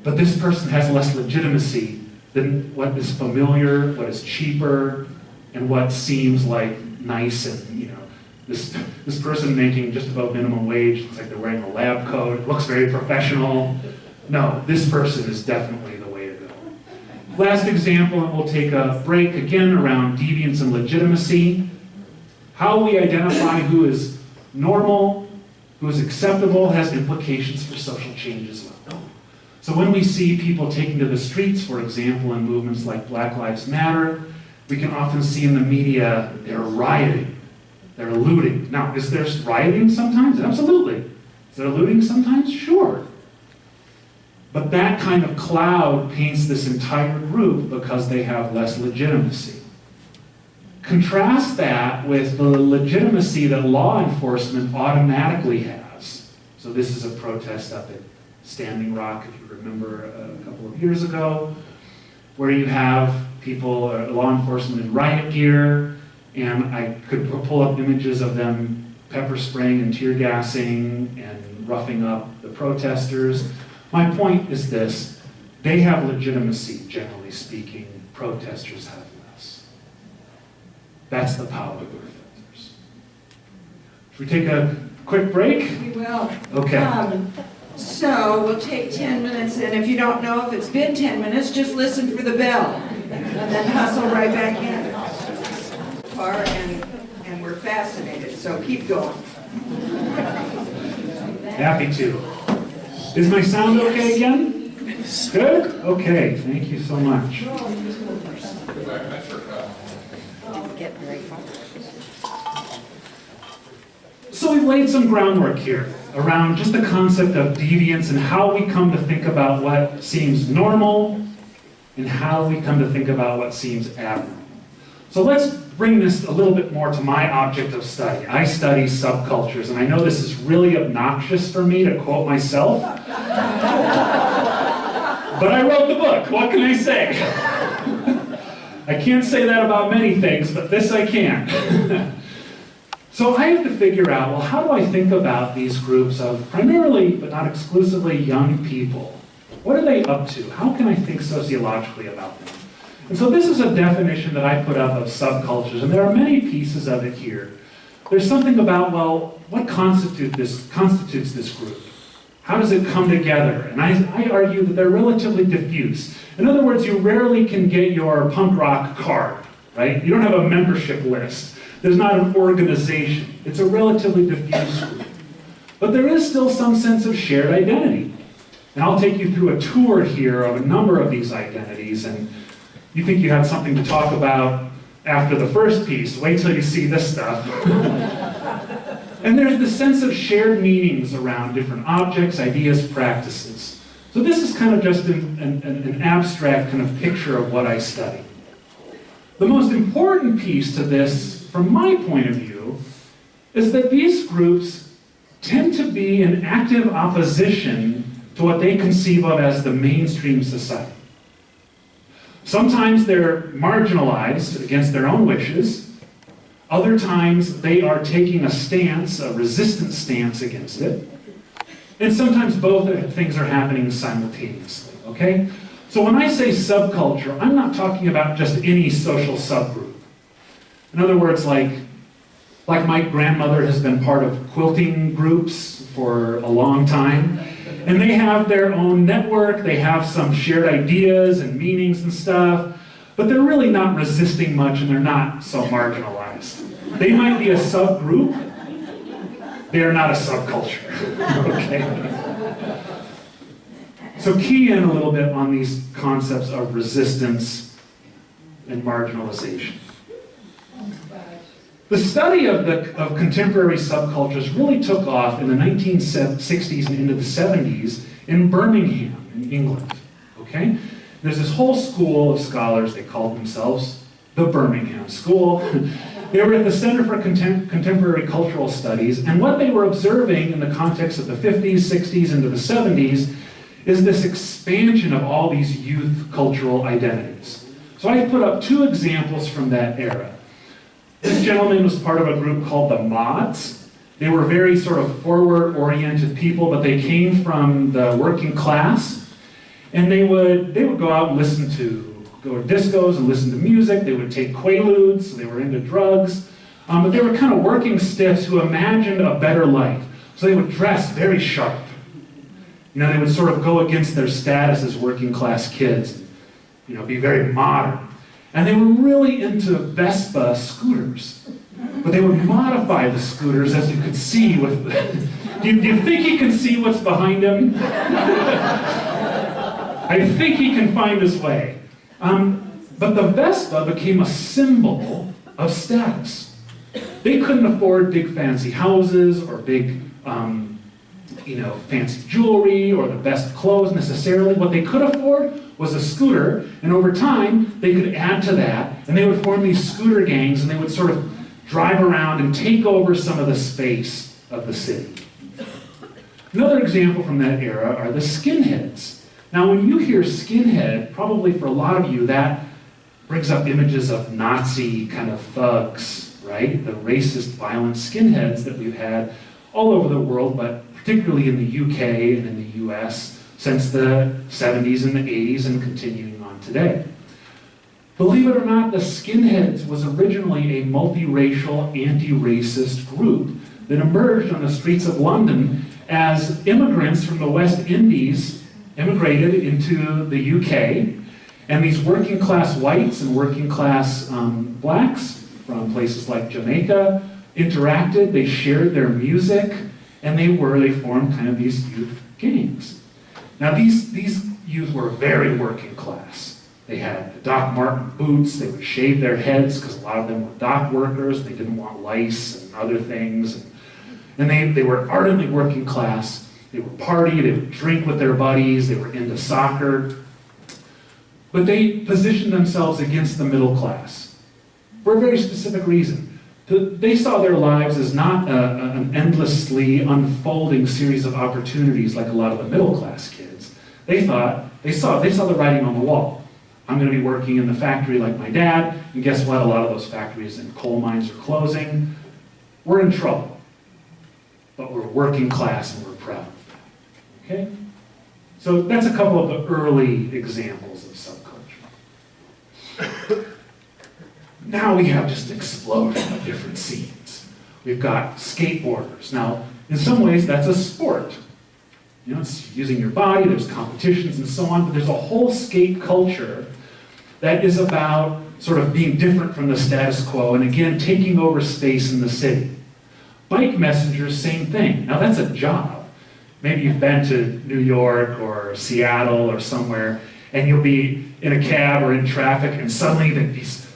B: But this person has less legitimacy than what is familiar, what is cheaper, and what seems like nice. And this person making just above minimum wage looks like they're wearing a lab coat. It looks very professional. No, this person is definitely the way to go. Last example, and we'll take a break again around deviance and legitimacy. How we identify who is normal, who is acceptable, has implications for social change as well. So when we see people taking to the streets, for example, in movements like Black Lives Matter, we can often see in the media they're rioting, they're looting. Now, is there rioting sometimes? Absolutely. Is there looting sometimes? Sure. But that kind of cloud paints this entire group because they have less legitimacy. Contrast that with the legitimacy that law enforcement automatically has. So this is a protest up at Standing Rock, if you remember, a couple of years ago, where you have people, law enforcement in riot gear, and I could pull up images of them pepper spraying and tear gassing and roughing up the protesters. My point is this: they have legitimacy, generally speaking. Protesters have less. That's the power of it. we take a quick break?
A: We will.
B: Okay.
A: So we'll take 10 minutes, and if you don't know if it's been 10 minutes, just listen for the bell, and then hustle right back in. And we're fascinated, so keep going.
B: Happy to. Is my sound okay again? Good? Okay, thank you so much. So we've laid some groundwork here around just the concept of deviance and how we come to think about what seems normal and how we come to think about what seems abnormal. So let's bring this a little bit more to my object of study. I study subcultures, and I know this is really obnoxious for me to quote myself, but I wrote the book. What can I say? I can't say that about many things, but this I can. So I have to figure out, well, how do I think about these groups of primarily, but not exclusively, young people? What are they up to? How can I think sociologically about them? And so this is a definition that I put up of subcultures, and there are many pieces of it here. There's something about, well, what constitutes this group? How does it come together? And I argue that they're relatively diffuse. In other words, you rarely can get your punk rock card, right? You don't have a membership list. There's not an organization. It's a relatively diffuse group. But there is still some sense of shared identity. And I'll take you through a tour here of a number of these identities, and you think you have something to talk about after the first piece. Wait till you see this stuff. And there's this sense of shared meanings around different objects, ideas, practices. So this is kind of just an abstract kind of picture of what I study. The most important piece to this, from my point of view, is that these groups tend to be in active opposition to what they conceive of as the mainstream society. Sometimes they're marginalized against their own wishes. Other times they are taking a stance, a resistant stance against it. And sometimes both things are happening simultaneously, okay? So when I say subculture, I'm not talking about just any social subgroup. In other words, like my grandmother has been part of quilting groups for a long time, and they have their own network, they have some shared ideas and meanings and stuff, but they're really not resisting much and they're not so marginalized. They might be a subgroup, they are not a subculture, okay? So key in a little bit on these concepts of resistance and marginalization. The study of contemporary subcultures really took off in the 1960s and into the 70s in Birmingham, in England, okay? There's this whole school of scholars, they called themselves the Birmingham School. They were at the Center for Contemporary Cultural Studies, and what they were observing in the context of the 50s, 60s, into the 70s is this expansion of all these youth cultural identities. So I put up two examples from that era. This gentleman was part of a group called the Mods. They were very sort of forward-oriented people, but they came from the working class. And they would go out and go to discos and listen to music. They would take quaaludes, so they were into drugs. But they were kind of working stiffs who imagined a better life. So they would dress very sharp. You know, they would sort of go against their status as working class kids. You know, be very modern. And they were really into Vespa scooters. But they would modify the scooters, as you could see with... Do you think he can see what's behind him? I think he can find his way. But the Vespa became a symbol of status. They couldn't afford big fancy houses or big, fancy jewelry or the best clothes necessarily. What they could afford was a scooter, and over time, they could add to that, and they would form these scooter gangs, and they would sort of drive around and take over some of the space of the city. Another example from that era are the skinheads. Now, when you hear skinhead, probably for a lot of you, that brings up images of Nazi kind of thugs, right? The racist, violent skinheads that we've had all over the world, but particularly in the UK and in the US, since the 70s and the 80s and continuing on today. Believe it or not, the skinheads was originally a multiracial, anti-racist group that emerged on the streets of London as immigrants from the West Indies immigrated into the UK, and these working class whites and working class blacks from places like Jamaica interacted, they shared their music, and they formed kind of these youth gangs. Now these youth were very working class. They had the Doc Marten boots, they would shave their heads because a lot of them were dock workers, they didn't want lice and other things. And they were ardently working class. They would party, they would drink with their buddies, they were into soccer. But they positioned themselves against the middle class for a very specific reason. They saw their lives as not an endlessly unfolding series of opportunities like a lot of the middle class kids. They saw the writing on the wall. I'm going to be working in the factory like my dad, and guess what? A lot of those factories and coal mines are closing. We're in trouble. But we're working class and we're proud of that. Okay? So that's a couple of the early examples of subculture. Now we have just an explosion of different scenes. We've got skateboarders. Now, in some ways, that's a sport. You know, it's using your body, there's competitions and so on, but there's a whole skate culture that is about sort of being different from the status quo and again, taking over space in the city. Bike messengers, same thing. Now that's a job. Maybe you've been to New York or Seattle or somewhere, and you'll be in a cab or in traffic, and suddenly these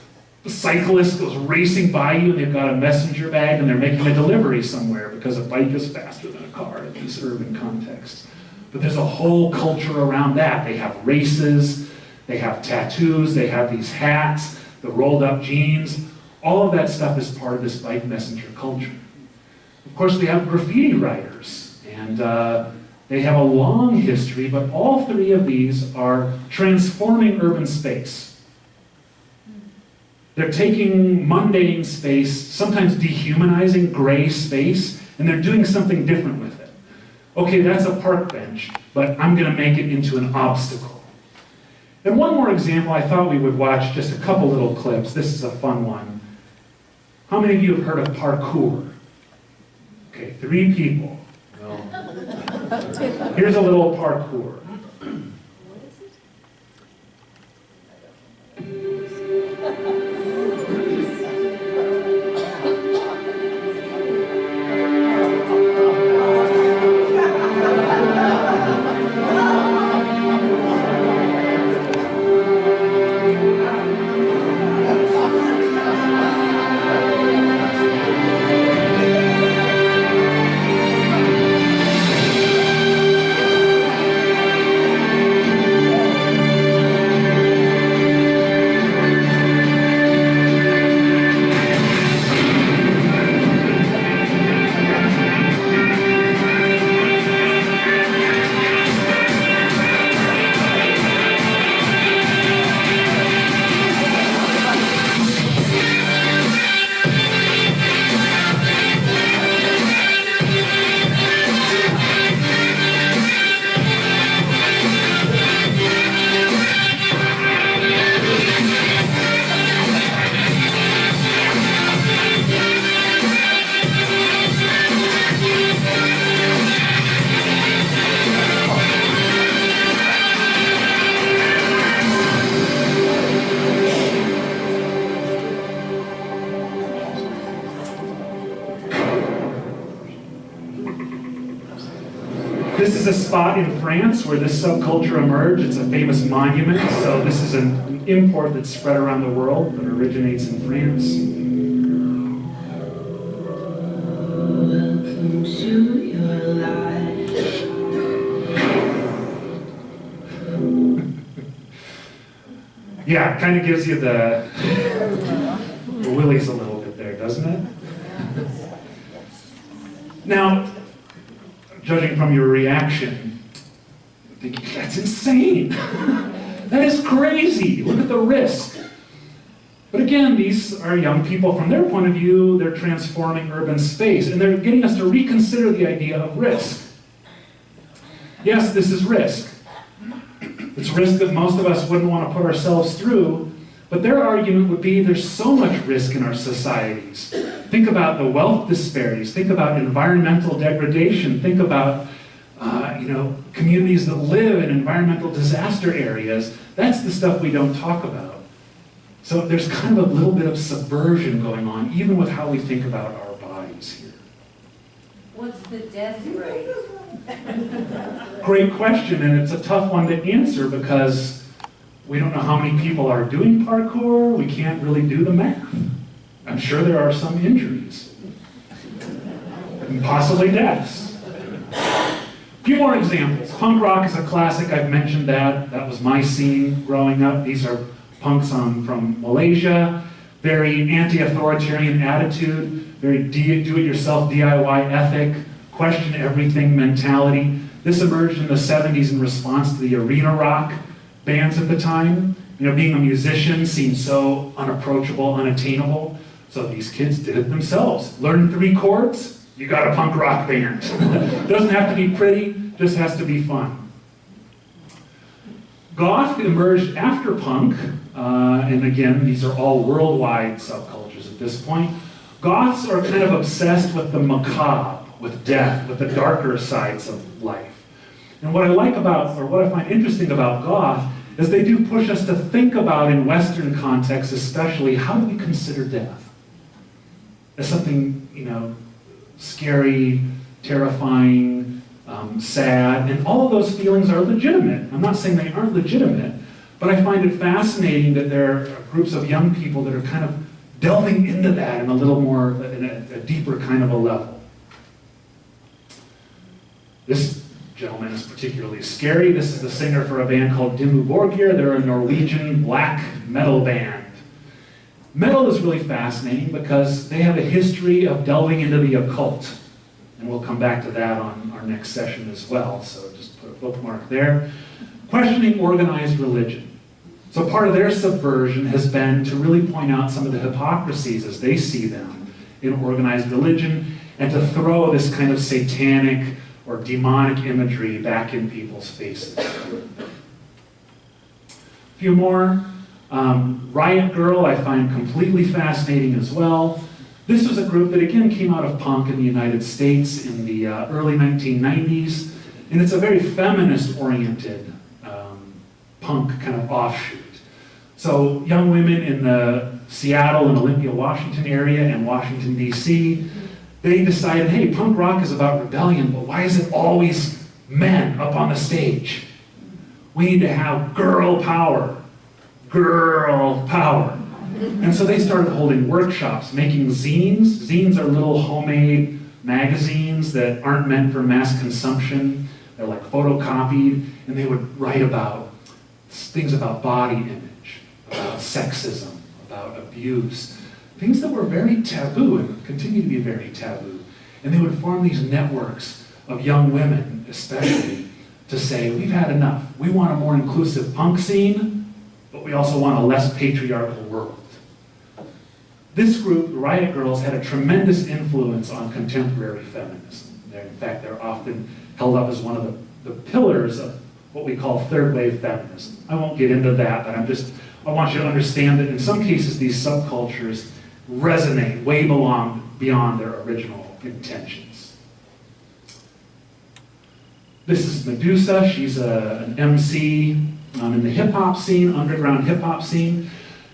B: cyclist goes racing by you, and they've got a messenger bag, and they're making a delivery somewhere because a bike is faster than a car in these urban contexts. But there's a whole culture around that. They have races, they have tattoos, they have these hats, the rolled up jeans. All of that stuff is part of this bike messenger culture. Of course, we have graffiti writers, and they have a long history, but all three of these are transforming urban space. They're taking mundane space, sometimes dehumanizing gray space, and they're doing something different with it. Okay, that's a park bench, but I'm going to make it into an obstacle. And one more example, I thought we would watch just a couple little clips. This is a fun one. How many of you have heard of parkour? Okay, 3 people. Well, here's a little parkour. This is a spot in France where this subculture emerged. It's a famous monument, so this is an import that's spread around the world but originates in France. Welcome to your life. Yeah, it kind of gives you the willies a little bit there, doesn't it? Now, judging from your reaction, I'm thinking, that's insane. That is crazy. Look at the risk. But again, these are young people. From their point of view, they're transforming urban space, and they're getting us to reconsider the idea of risk. Yes, this is risk. It's risk that most of us wouldn't want to put ourselves through, But their argument would be there's so much risk in our societies. Think about the wealth disparities, think about environmental degradation, think about communities that live in environmental disaster areas. That's the stuff we don't talk about. So there's kind of a little bit of subversion going on, even with how we think about our bodies here.
F: What's the death rate?
B: Great question, and it's a tough one to answer because we don't know how many people are doing parkour. We can't really do the math. I'm sure there are some injuries, and possibly deaths. A few more examples. Punk rock is a classic. I've mentioned that. That was my scene growing up. These are punks from Malaysia. Very anti-authoritarian attitude, very do-it-yourself DIY ethic, question everything mentality. This emerged in the 70s in response to the arena rock bands at the time. Being a musician seemed so unapproachable, unattainable. So these kids did it themselves. Learn 3 chords, you got a punk rock band. Doesn't have to be pretty, just has to be fun. Goth emerged after punk, and again, these are all worldwide subcultures at this point. Goths are kind of obsessed with the macabre, with death, with the darker sides of life. And what I find interesting about goth is they do push us to think about, in Western contexts especially, how do we consider death? As something, scary, terrifying, sad, and all of those feelings are legitimate. I'm not saying they aren't legitimate, but I find it fascinating that there are groups of young people that are kind of delving into that in a little more, in a deeper kind of a level. This gentleman is particularly scary. This is the singer for a band called Dimmu Borgir. They're a Norwegian black metal band. Metal is really fascinating because they have a history of delving into the occult. And we'll come back to that on our next session as well, so just put a bookmark there. Questioning organized religion. So part of their subversion has been to really point out some of the hypocrisies as they see them in organized religion, and to throw this kind of satanic or demonic imagery back in people's faces. A few more. Riot Girl I find completely fascinating as well. This was a group that again came out of punk in the United States in the early 1990s, and it's a very feminist-oriented punk kind of offshoot. So young women in the Seattle and Olympia, Washington area and Washington, D.C., they decided, hey, punk rock is about rebellion, but why is it always men up on the stage? We need to have girl power. Girl power. And so they started holding workshops, making zines. Zines are little homemade magazines that aren't meant for mass consumption. They're like photocopied, and they would write about things about body image, about sexism, about abuse, things that were very taboo and continue to be very taboo. And they would form these networks of young women, especially, to say, we've had enough. We want a more inclusive punk scene, but we also want a less patriarchal world. This group, the Riot Girls, had a tremendous influence on contemporary feminism. In fact, they're often held up as one of the pillars of what we call third wave feminism. I won't get into that, but I want you to understand that in some cases these subcultures resonate way beyond their original intentions. This is Medusa. She's an MC in the hip-hop scene, underground hip-hop scene.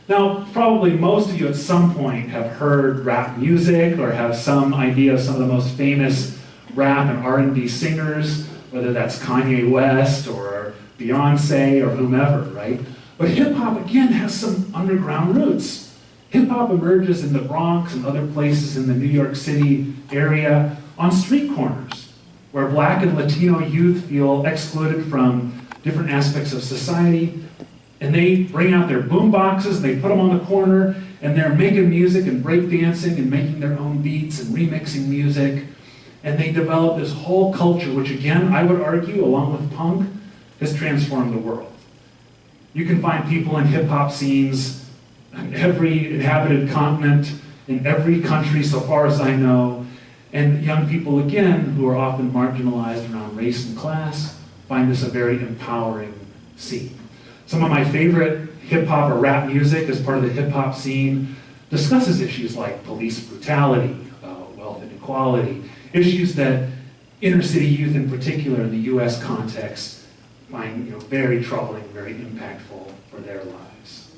B: Now, probably most of you at some point have heard rap music or have some idea of some of the most famous rap and R&B singers, whether that's Kanye West or Beyonce or whomever, right? But hip-hop, again, has some underground roots. Hip-hop emerges in the Bronx and other places in the New York City area on street corners, where Black and Latino youth feel excluded from different aspects of society, and they bring out their boom boxes, and they put them on the corner, and they're making music and breakdancing and making their own beats and remixing music, and they develop this whole culture, which again, I would argue, along with punk, has transformed the world. You can find people in hip-hop scenes in every inhabited continent, in every country so far as I know, and young people, again, who are often marginalized around race and class, find this a very empowering scene. Some of my favorite hip-hop or rap music as part of the hip-hop scene discusses issues like police brutality, wealth inequality, issues that inner city youth in particular in the US context find very troubling, very impactful for their lives.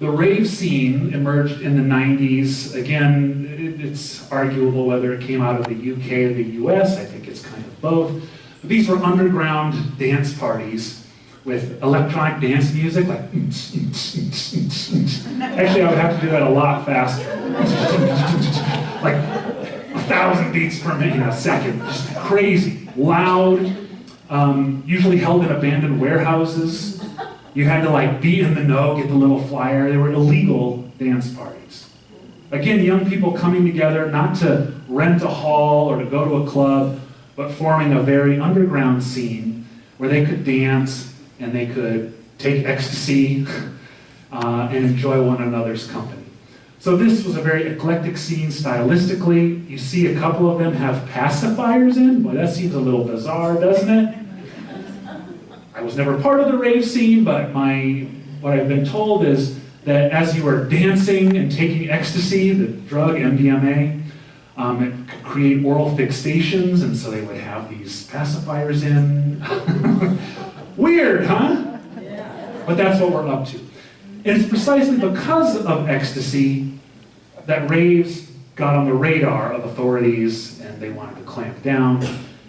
B: The rave scene emerged in the 90s. Again, it's arguable whether it came out of the UK or the US. I think it's kind of both. But these were underground dance parties with electronic dance music, like actually I would have to do that a lot faster. Like 1,000 beats per minute, a second, just crazy, loud, usually held in abandoned warehouses. You had to like be in the know, get the little flyer. They were illegal dance parties. Again, young people coming together not to rent a hall or to go to a club, but forming a very underground scene where they could dance and they could take ecstasy and enjoy one another's company. So this was a very eclectic scene stylistically. You see a couple of them have pacifiers in. Boy, that seems a little bizarre, doesn't it? I was never part of the rave scene, but what I've been told is that as you are dancing and taking ecstasy, the drug MDMA, it could create oral fixations, and so they would have these pacifiers in. Weird, huh? Yeah. But that's what we're up to. And it's precisely because of ecstasy that raves got on the radar of authorities and they wanted to clamp down.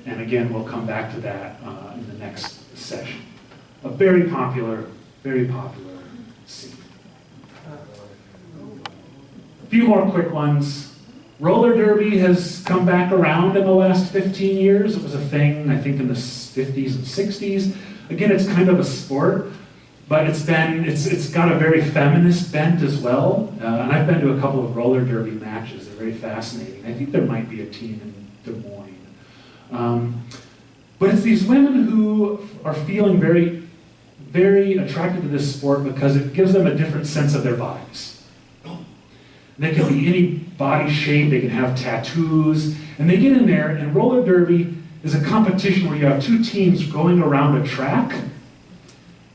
B: And again, we'll come back to that in the next session. A very popular scene. A few more quick ones. Roller derby has come back around in the last 15 years. It was a thing, I think, in the 50s and 60s. Again, it's kind of a sport, but it's got a very feminist bent as well. And I've been to a couple of roller derby matches. They're very fascinating. I think there might be a team in Des Moines. But it's these women who are feeling very, very attracted to this sport because it gives them a different sense of their bodies. They can be any body shape, they can have tattoos, and they get in there, and roller derby is a competition where you have two teams going around a track,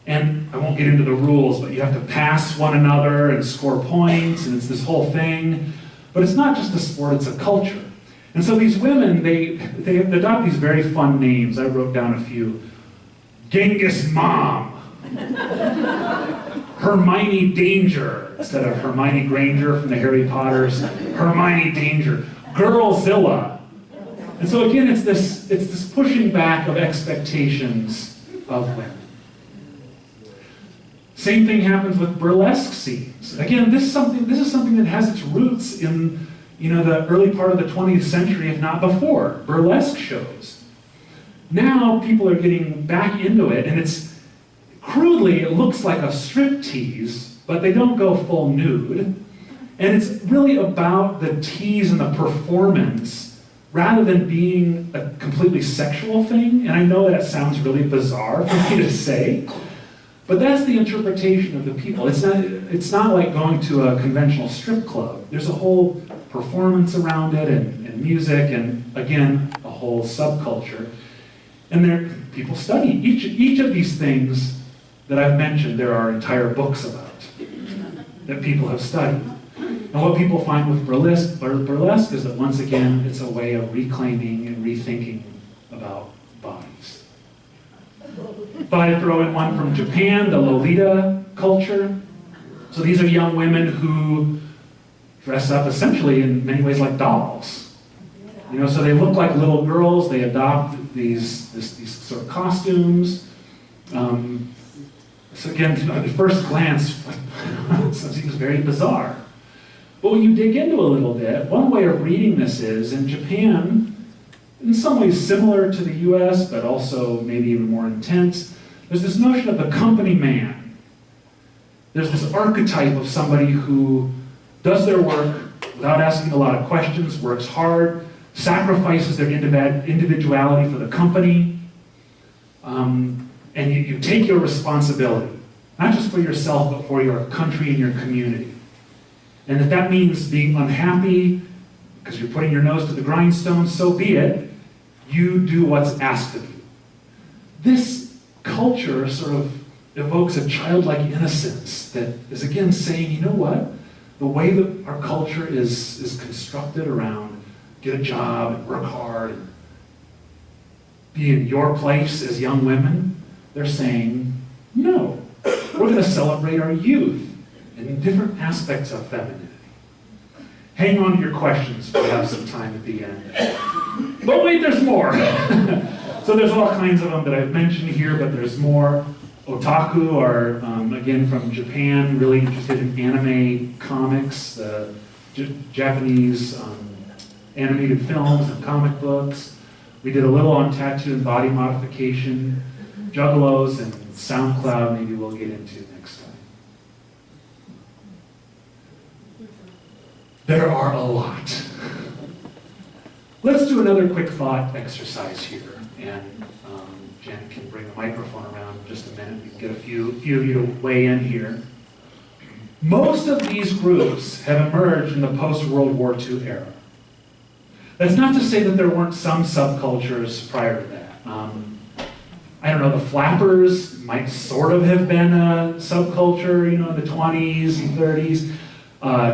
B: and I won't get into the rules, but you have to pass one another and score points, and it's this whole thing. But it's not just a sport, it's a culture. And so these women, they adopt these very fun names. I wrote down a few. Genghis Mom. Hermione Danger, instead of Hermione Granger from the Harry Potters. Hermione Danger. Girlzilla. And so again, it's this pushing back of expectations of women. Same thing happens with burlesque scenes. Again, this is something that has its roots in the early part of the 20th century, if not before. Burlesque shows. Now people are getting back into it, and crudely, it looks like a striptease, but they don't go full nude. And it's really about the tease and the performance rather than being a completely sexual thing. And I know that sounds really bizarre for me to say, but that's the interpretation of the people. It's not like going to a conventional strip club. There's a whole performance around it and music and, again, a whole subculture. And people study each of these things that I've mentioned. There are entire books about that people have studied. And what people find with burlesque is that, once again, it's a way of reclaiming and rethinking about bodies. But I throw in one from Japan, the Lolita culture. So these are young women who dress up essentially in many ways like dolls. So they look like little girls. They adopt these sort of costumes. So again, at first glance, it seems very bizarre. But when you dig into a little bit, one way of reading this is, in Japan, in some ways similar to the US, but also maybe even more intense, there's this notion of the company man. There's this archetype of somebody who does their work without asking a lot of questions, works hard, sacrifices their individuality for the company, and you take your responsibility, not just for yourself, but for your country and your community. And if that means being unhappy because you're putting your nose to the grindstone, so be it. You do what's asked of you. This culture sort of evokes a childlike innocence that is again saying, you know what? The way that our culture is constructed around get a job and work hard and be in your place as young women, they're saying, no, we're going to celebrate our youth and different aspects of femininity. Hang on to your questions, we'll have some time at the end. But wait, there's more. So there's all kinds of them that I've mentioned here, but there's more. Otaku are, again, from Japan, really interested in anime comics, Japanese animated films and comic books. We did a little on tattoo and body modification, juggalos, and SoundCloud, maybe we'll get into next time. There are a lot. Let's do another quick thought exercise here, and Jen can bring the microphone around in just a minute. We can get a few of you to weigh in here. Most of these groups have emerged in the post-World War II era. That's not to say that there weren't some subcultures prior to that. I don't know, the flappers might sort of have been a subculture, in the 20s and 30s.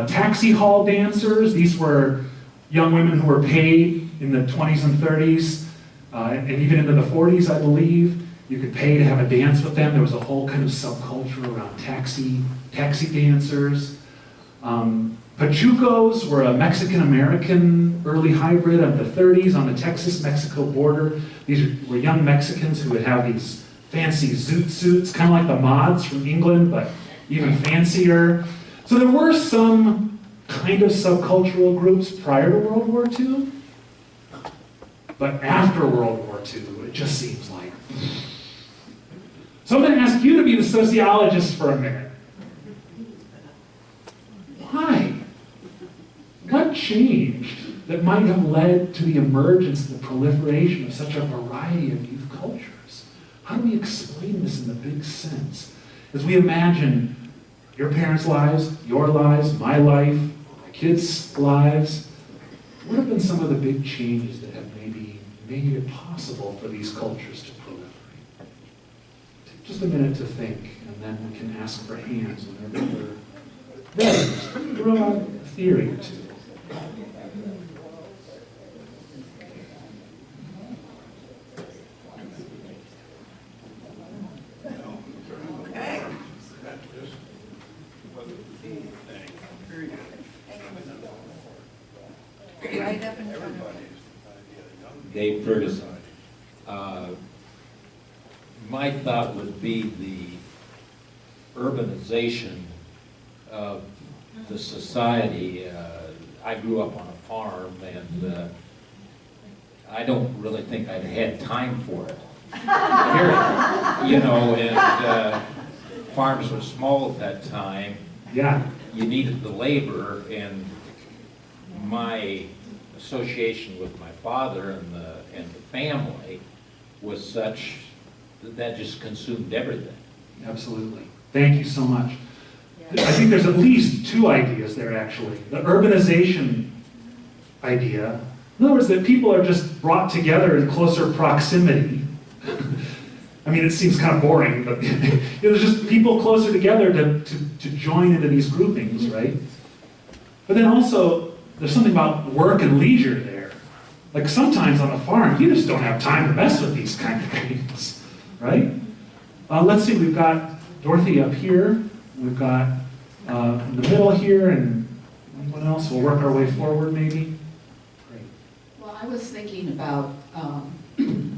B: Taxi hall dancers, these were young women who were paid in the 20s and 30s, and even into the 40s, I believe. You could pay to have a dance with them. There was a whole kind of subculture around taxi dancers. Pachucos were a Mexican-American early hybrid of the 30s on the Texas-Mexico border. These were young Mexicans who would have these fancy zoot suits, kind of like the mods from England, but even fancier. So there were some kind of subcultural groups prior to World War II, but after World War II, it just seems like. So I'm going to ask you to be the sociologist for a minute. Why? What changed that might have led to the emergence and the proliferation of such a variety of youth cultures? How do we explain this in the big sense? As we imagine your parents' lives, your lives, my life, my kids' lives, what have been some of the big changes that have maybe made it possible for these cultures to proliferate? Take just a minute to think, and then we can ask for hands whenever we're ready. Throw out a theory or two.
A: Right up in front of you.
I: Dave Ferguson. My thought would be the urbanization of the society. I grew up on a farm, and I don't really think I'd had time for it. Period. And farms were small at that time.
B: Yeah.
I: You needed the labor, and my association with my father and the family was such that just consumed everything.
B: Absolutely. Thank you so much. I think there's at least two ideas there, actually. The urbanization idea, in other words, that people are just brought together in closer proximity. I mean, it seems kind of boring, but there's just people closer together to join into these groupings, right? But then also, there's something about work and leisure there. Like sometimes on the farm, you just don't have time to mess with these kind of things, right? Let's see, we've got Dorothy up here. We've got in the middle here, and anyone else? We'll work our way forward, maybe. Great.
E: Well, I was thinking about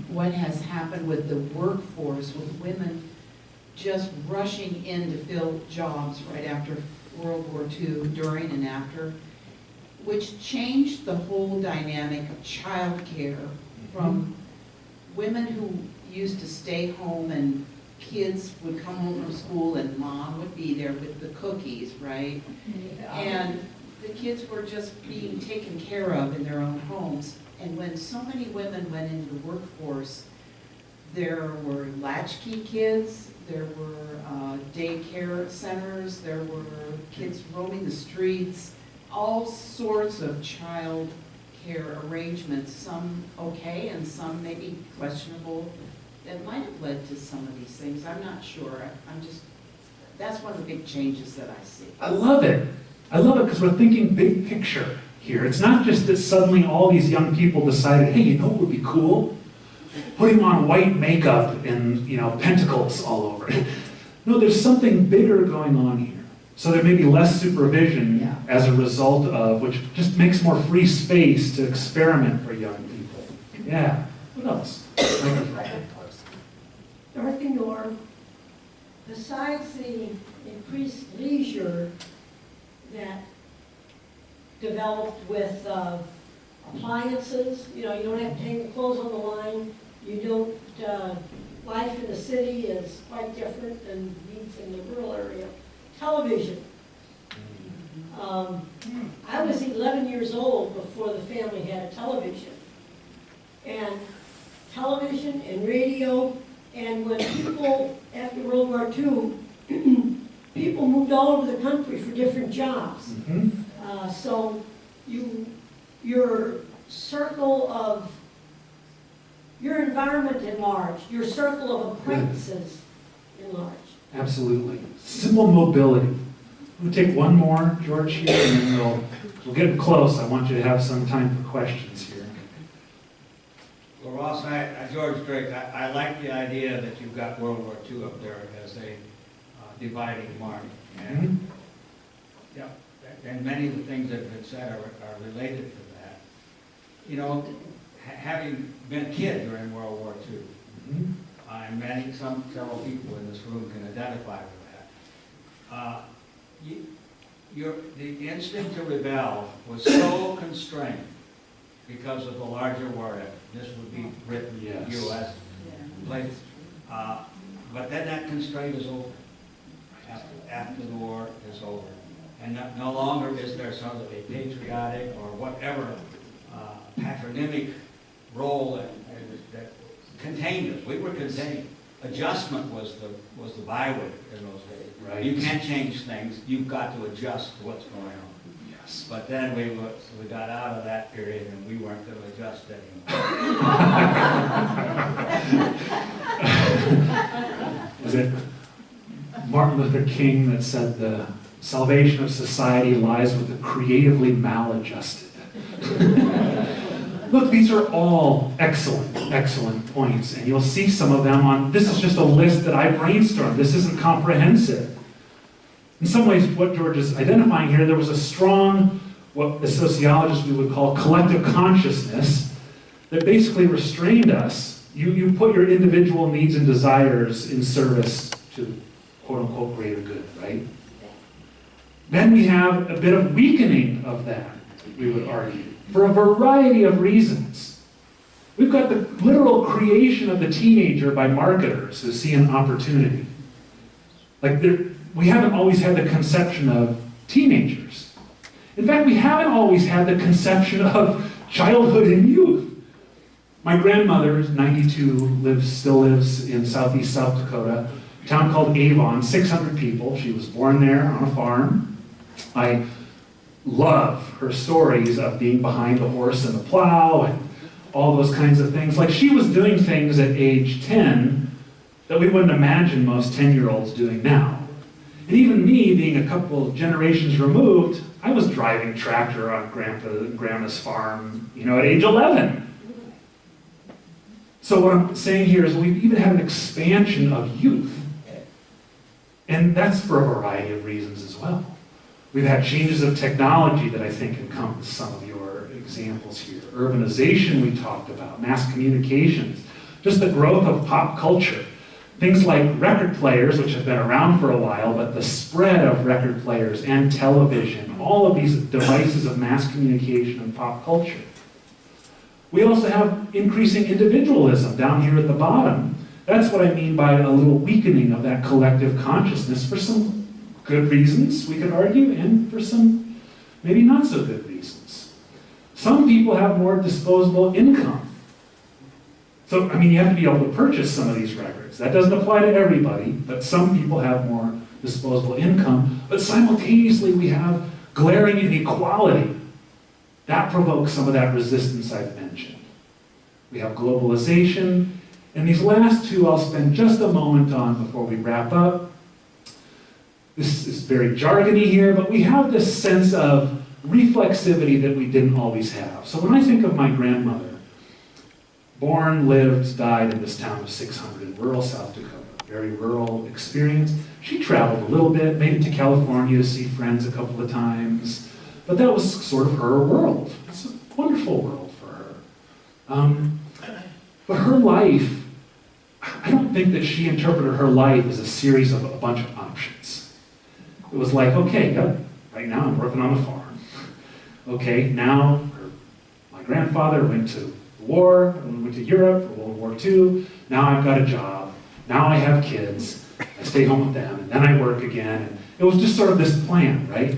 E: what has happened with the workforce, with women just rushing in to fill jobs right after World War II, during and after, which changed the whole dynamic of childcare from women who used to stay home and kids would come home from school and mom would be there with the cookies, right? And the kids were just being taken care of in their own homes. And when so many women went into the workforce, there were latchkey kids, there were daycare centers, there were kids roaming the streets, all sorts of child care arrangements, some okay and some maybe questionable that might have led to some of these things. I'm not sure. That's one of the big changes that I see.
B: I love it. I love it because we're thinking big picture here. It's not just that suddenly all these young people decided, hey, you know what would be cool? Putting on white makeup and, pentacles all over it. No, there's something bigger going on here. So there may be less supervision as a result of, which just makes more free space to experiment for young people. Yeah. What else?
G: Dorothy Norm, besides the increased leisure that developed with appliances, you don't have to hang the clothes on the line, life in the city is quite different than needs in the rural area. Television. I was 11 years old before the family had a television. And television and radio, and when people, after World War II, people moved all over the country for different jobs. So your circle of, your environment enlarged, your circle of acquaintances enlarged.
B: Absolutely. Simple mobility. We'll take one more, George, here, and then we'll get close. I want you to have some time for questions here.
J: Well, Ross, George Drake, I like the idea that you've got World War II up there as a dividing mark. And, and many of the things that have been said are related to that. Having been a kid during World War II, and several people in this room can identify with that. The instinct to rebel was so constrained because of the larger war effort. This would be Britain, U.S. place. But then that constraint is over. After the war is over. And no longer is there sort of a patriotic or whatever patronymic role that contained us. We were contained. Adjustment was the byword in those days.
B: Right.
J: You can't change things. You've got to adjust to what's going on.
B: Yes.
J: But then we got out of that period and we weren't going to adjust anymore.
B: Was it Martin Luther King that said the salvation of society lies with the creatively maladjusted? Look, these are all excellent points, and you'll see some of them this is just a list that I brainstormed. This isn't comprehensive. In some ways, what George is identifying here, there was a strong, what the sociologists we would call collective consciousness that basically restrained us. You put your individual needs and desires in service to quote-unquote greater good, right? Then we have a bit of weakening of that, we would argue, for a variety of reasons. We've got the literal creation of the teenager by marketers who see an opportunity. We haven't always had the conception of teenagers. In fact, we haven't always had the conception of childhood and youth. My grandmother is 92, still lives in southeast South Dakota, a town called Avon, 600 people. She was born there on a farm. I love her stories of being behind the horse and the plow and all those kinds of things. Like, she was doing things at age 10 that we wouldn't imagine most 10-year-olds doing now. And even me, being a couple of generations removed, I was driving tractor on Grandpa and Grandma's farm, at age 11. So what I'm saying here is we've even had an expansion of youth. And that's for a variety of reasons as well. We've had changes of technology that I think encompass some of your examples here. Urbanization we talked about, mass communications, just the growth of pop culture. Things like record players, which have been around for a while, but the spread of record players and television, all of these devices of mass communication and pop culture. We also have increasing individualism down here at the bottom. That's what I mean by a little weakening of that collective consciousness for some good reasons, we could argue, and for some maybe not so good reasons. Some people have more disposable income. So, you have to be able to purchase some of these records. That doesn't apply to everybody, but some people have more disposable income. But simultaneously, we have glaring inequality. That provokes some of that resistance I've mentioned. We have globalization, And these last two I'll spend just a moment on before we wrap up. This is very jargony here, but we have this sense of reflexivity that we didn't always have. So when I think of my grandmother, born, lived, died in this town of 600 in rural South Dakota, very rural experience. She traveled a little bit, made it to California to see friends a couple of times, but that was sort of her world. It's a wonderful world for her. But her life, I don't think that she interpreted her life as a series of a bunch of options. It was like, okay, yep, right now I'm working on the farm. Okay, now my grandfather went to the war, went to Europe for World War II. Now I've got a job. Now I have kids. I stay home with them, and then I work again. And it was just sort of this plan, right?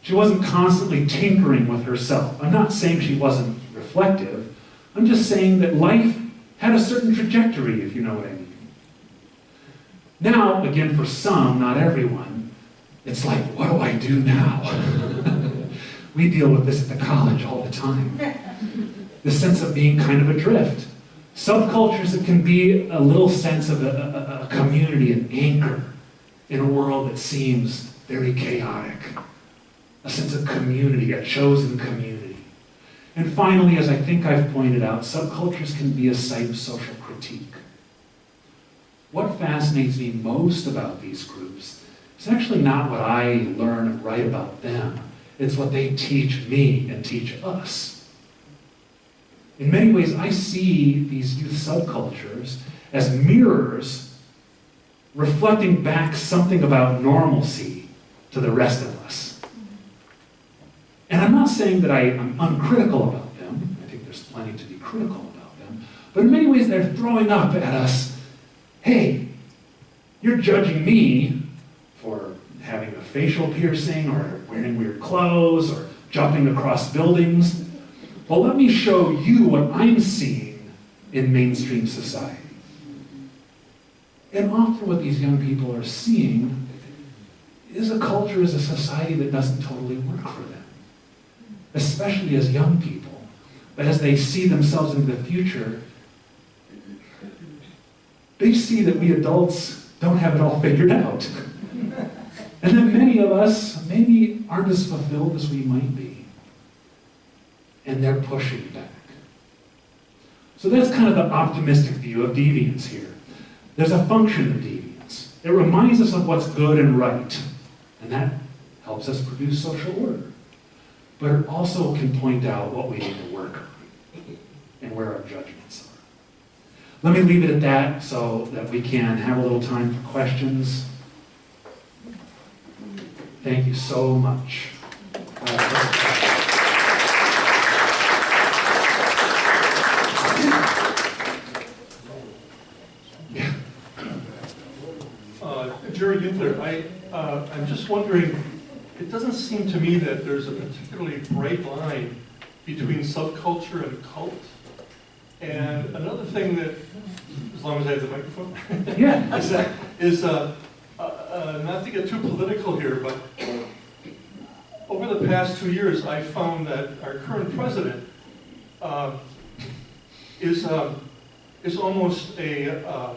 B: She wasn't constantly tinkering with herself. I'm not saying she wasn't reflective. I'm just saying that life had a certain trajectory, if you know what I mean. Now, again, for some, not everyone, it's like, what do I do now? We deal with this at the college all the time. The sense of being kind of adrift. Subcultures, it can be a little sense of a community, an anchor in a world that seems very chaotic. A sense of community, a chosen community. And finally, as I think I've pointed out, subcultures can be a site of social critique. What fascinates me most about these groups is actually not what I learn and write about them. It's what they teach me and teach us. In many ways, I see these youth subcultures as mirrors reflecting back something about normalcy to the rest of us. And I'm not saying that I'm uncritical about them. I think there's plenty to be critical about them. But in many ways, they're throwing up at us, hey, you're judging me for having a facial piercing or wearing weird clothes or jumping across buildings. Well, let me show you what I'm seeing in mainstream society. And often what these young people are seeing is a culture, is a society that doesn't totally work for them. Especially as young people. But as they see themselves into the future, they see that we adults don't have it all figured out. And that many of us maybe aren't as fulfilled as we might be. And they're pushing back. So that's kind of the optimistic view of deviance here. There's a function of deviance. It reminds us of what's good and right, and that helps us produce social order. But it also can point out what we need to work on and where our judgments are. Let me leave it at that so that we can have a little time for questions. Thank you so much.
K: Jerry Haenfler, I'm just wondering, it doesn't seem to me that there's a particularly bright line between subculture and cult. And another thing that, as long as I have the microphone,
B: yeah,
K: is not to get too political here, but over the past 2 years, I found that our current president is almost a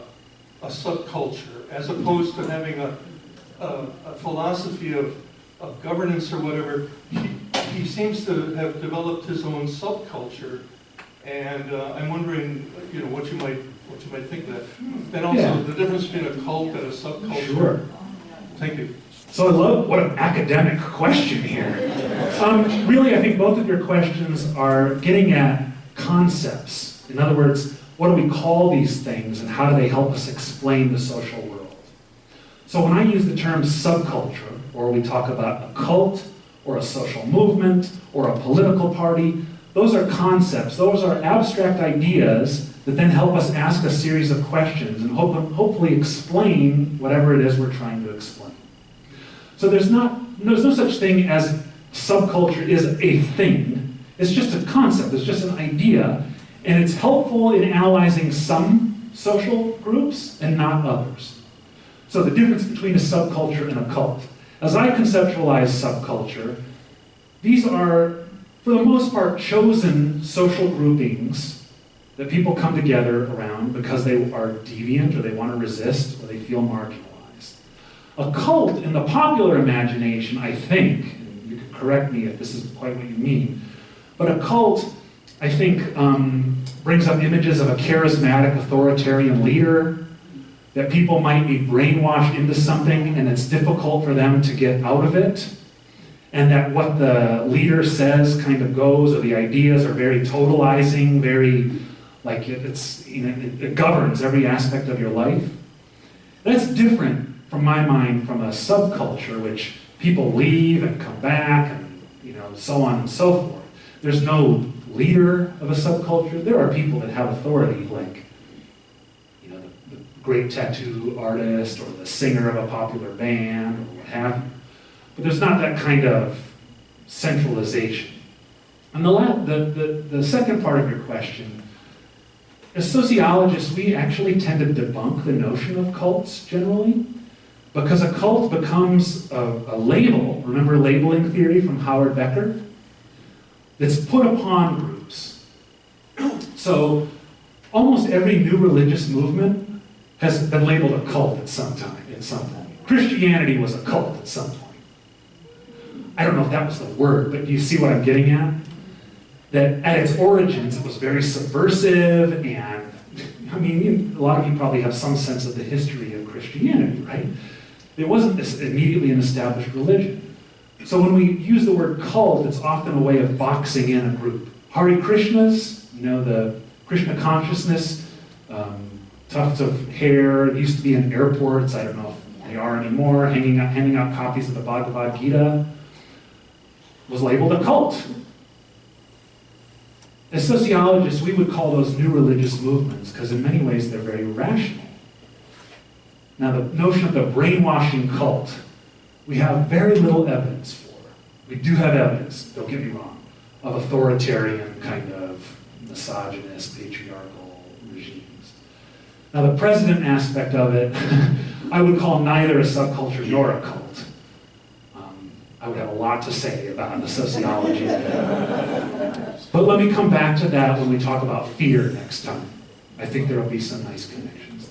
K: subculture, as opposed to having a philosophy of governance or whatever. He seems to have developed his own subculture, and I'm wondering, what you might think of that. And also the difference between a cult and a subculture.
B: Sure.
K: Thank you.
B: So I love, what an academic question here. Really, I think both of your questions are getting at concepts. In other words, what do we call these things and how do they help us explain the social world? So when I use the term subculture, or we talk about a cult, or a social movement, or a political party, those are concepts, those are abstract ideas that then help us ask a series of questions and hopefully explain whatever it is we're trying to explain. So there's no such thing as subculture is a thing. It's just a concept, it's just an idea, and it's helpful in analyzing some social groups and not others. So the difference between a subculture and a cult. As I conceptualize subculture, these are, for the most part, chosen social groupings that people come together around because they are deviant or they want to resist or they feel marginalized. A cult, in the popular imagination, I think, and you can correct me if this is quite what you mean, but a cult, I think, brings up images of a charismatic authoritarian leader, that people might be brainwashed into something and it's difficult for them to get out of it, and that what the leader says kind of goes, or the ideas are very totalizing, very, like it governs every aspect of your life. That's different, from my mind, from a subculture, which people leave and come back and so on and so forth. There's no leader of a subculture. There are people that have authority, like the great tattoo artist or the singer of a popular band or what have you. But there's not that kind of centralization. And the second part of your question, as sociologists, we actually tend to debunk the notion of cults generally, because a cult becomes a label. Remember labeling theory from Howard Becker? That's put upon groups. So almost every new religious movement has been labeled a cult at some point. Christianity was a cult at some point. I don't know if that was the word, but you see what I'm getting at? That at its origins, it was very subversive, and a lot of you probably have some sense of the history of Christianity, right? It wasn't immediately an established religion. So when we use the word cult, it's often a way of boxing in a group. Hare Krishnas, the Krishna consciousness, tufts of hair, used to be in airports, I don't know if they are anymore, handing out copies of the Bhagavad Gita, was labeled a cult. As sociologists, we would call those new religious movements, because in many ways they're very rational. Now, the notion of the brainwashing cult, we have very little evidence for. We do have evidence, don't get me wrong, of authoritarian kind of misogynist, patriarchal regimes. Now, the president aspect of it, I would call neither a subculture nor a cult. I would have a lot to say about the sociology of that. But let me come back to that when we talk about fear next time. I think there will be some nice connections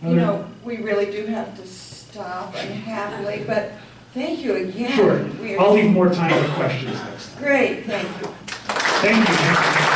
B: there.
A: We really do have to stop unhappily, but thank you again.
B: Sure. I'll leave more time for questions next time.
A: Great, thank you.
B: Thank you.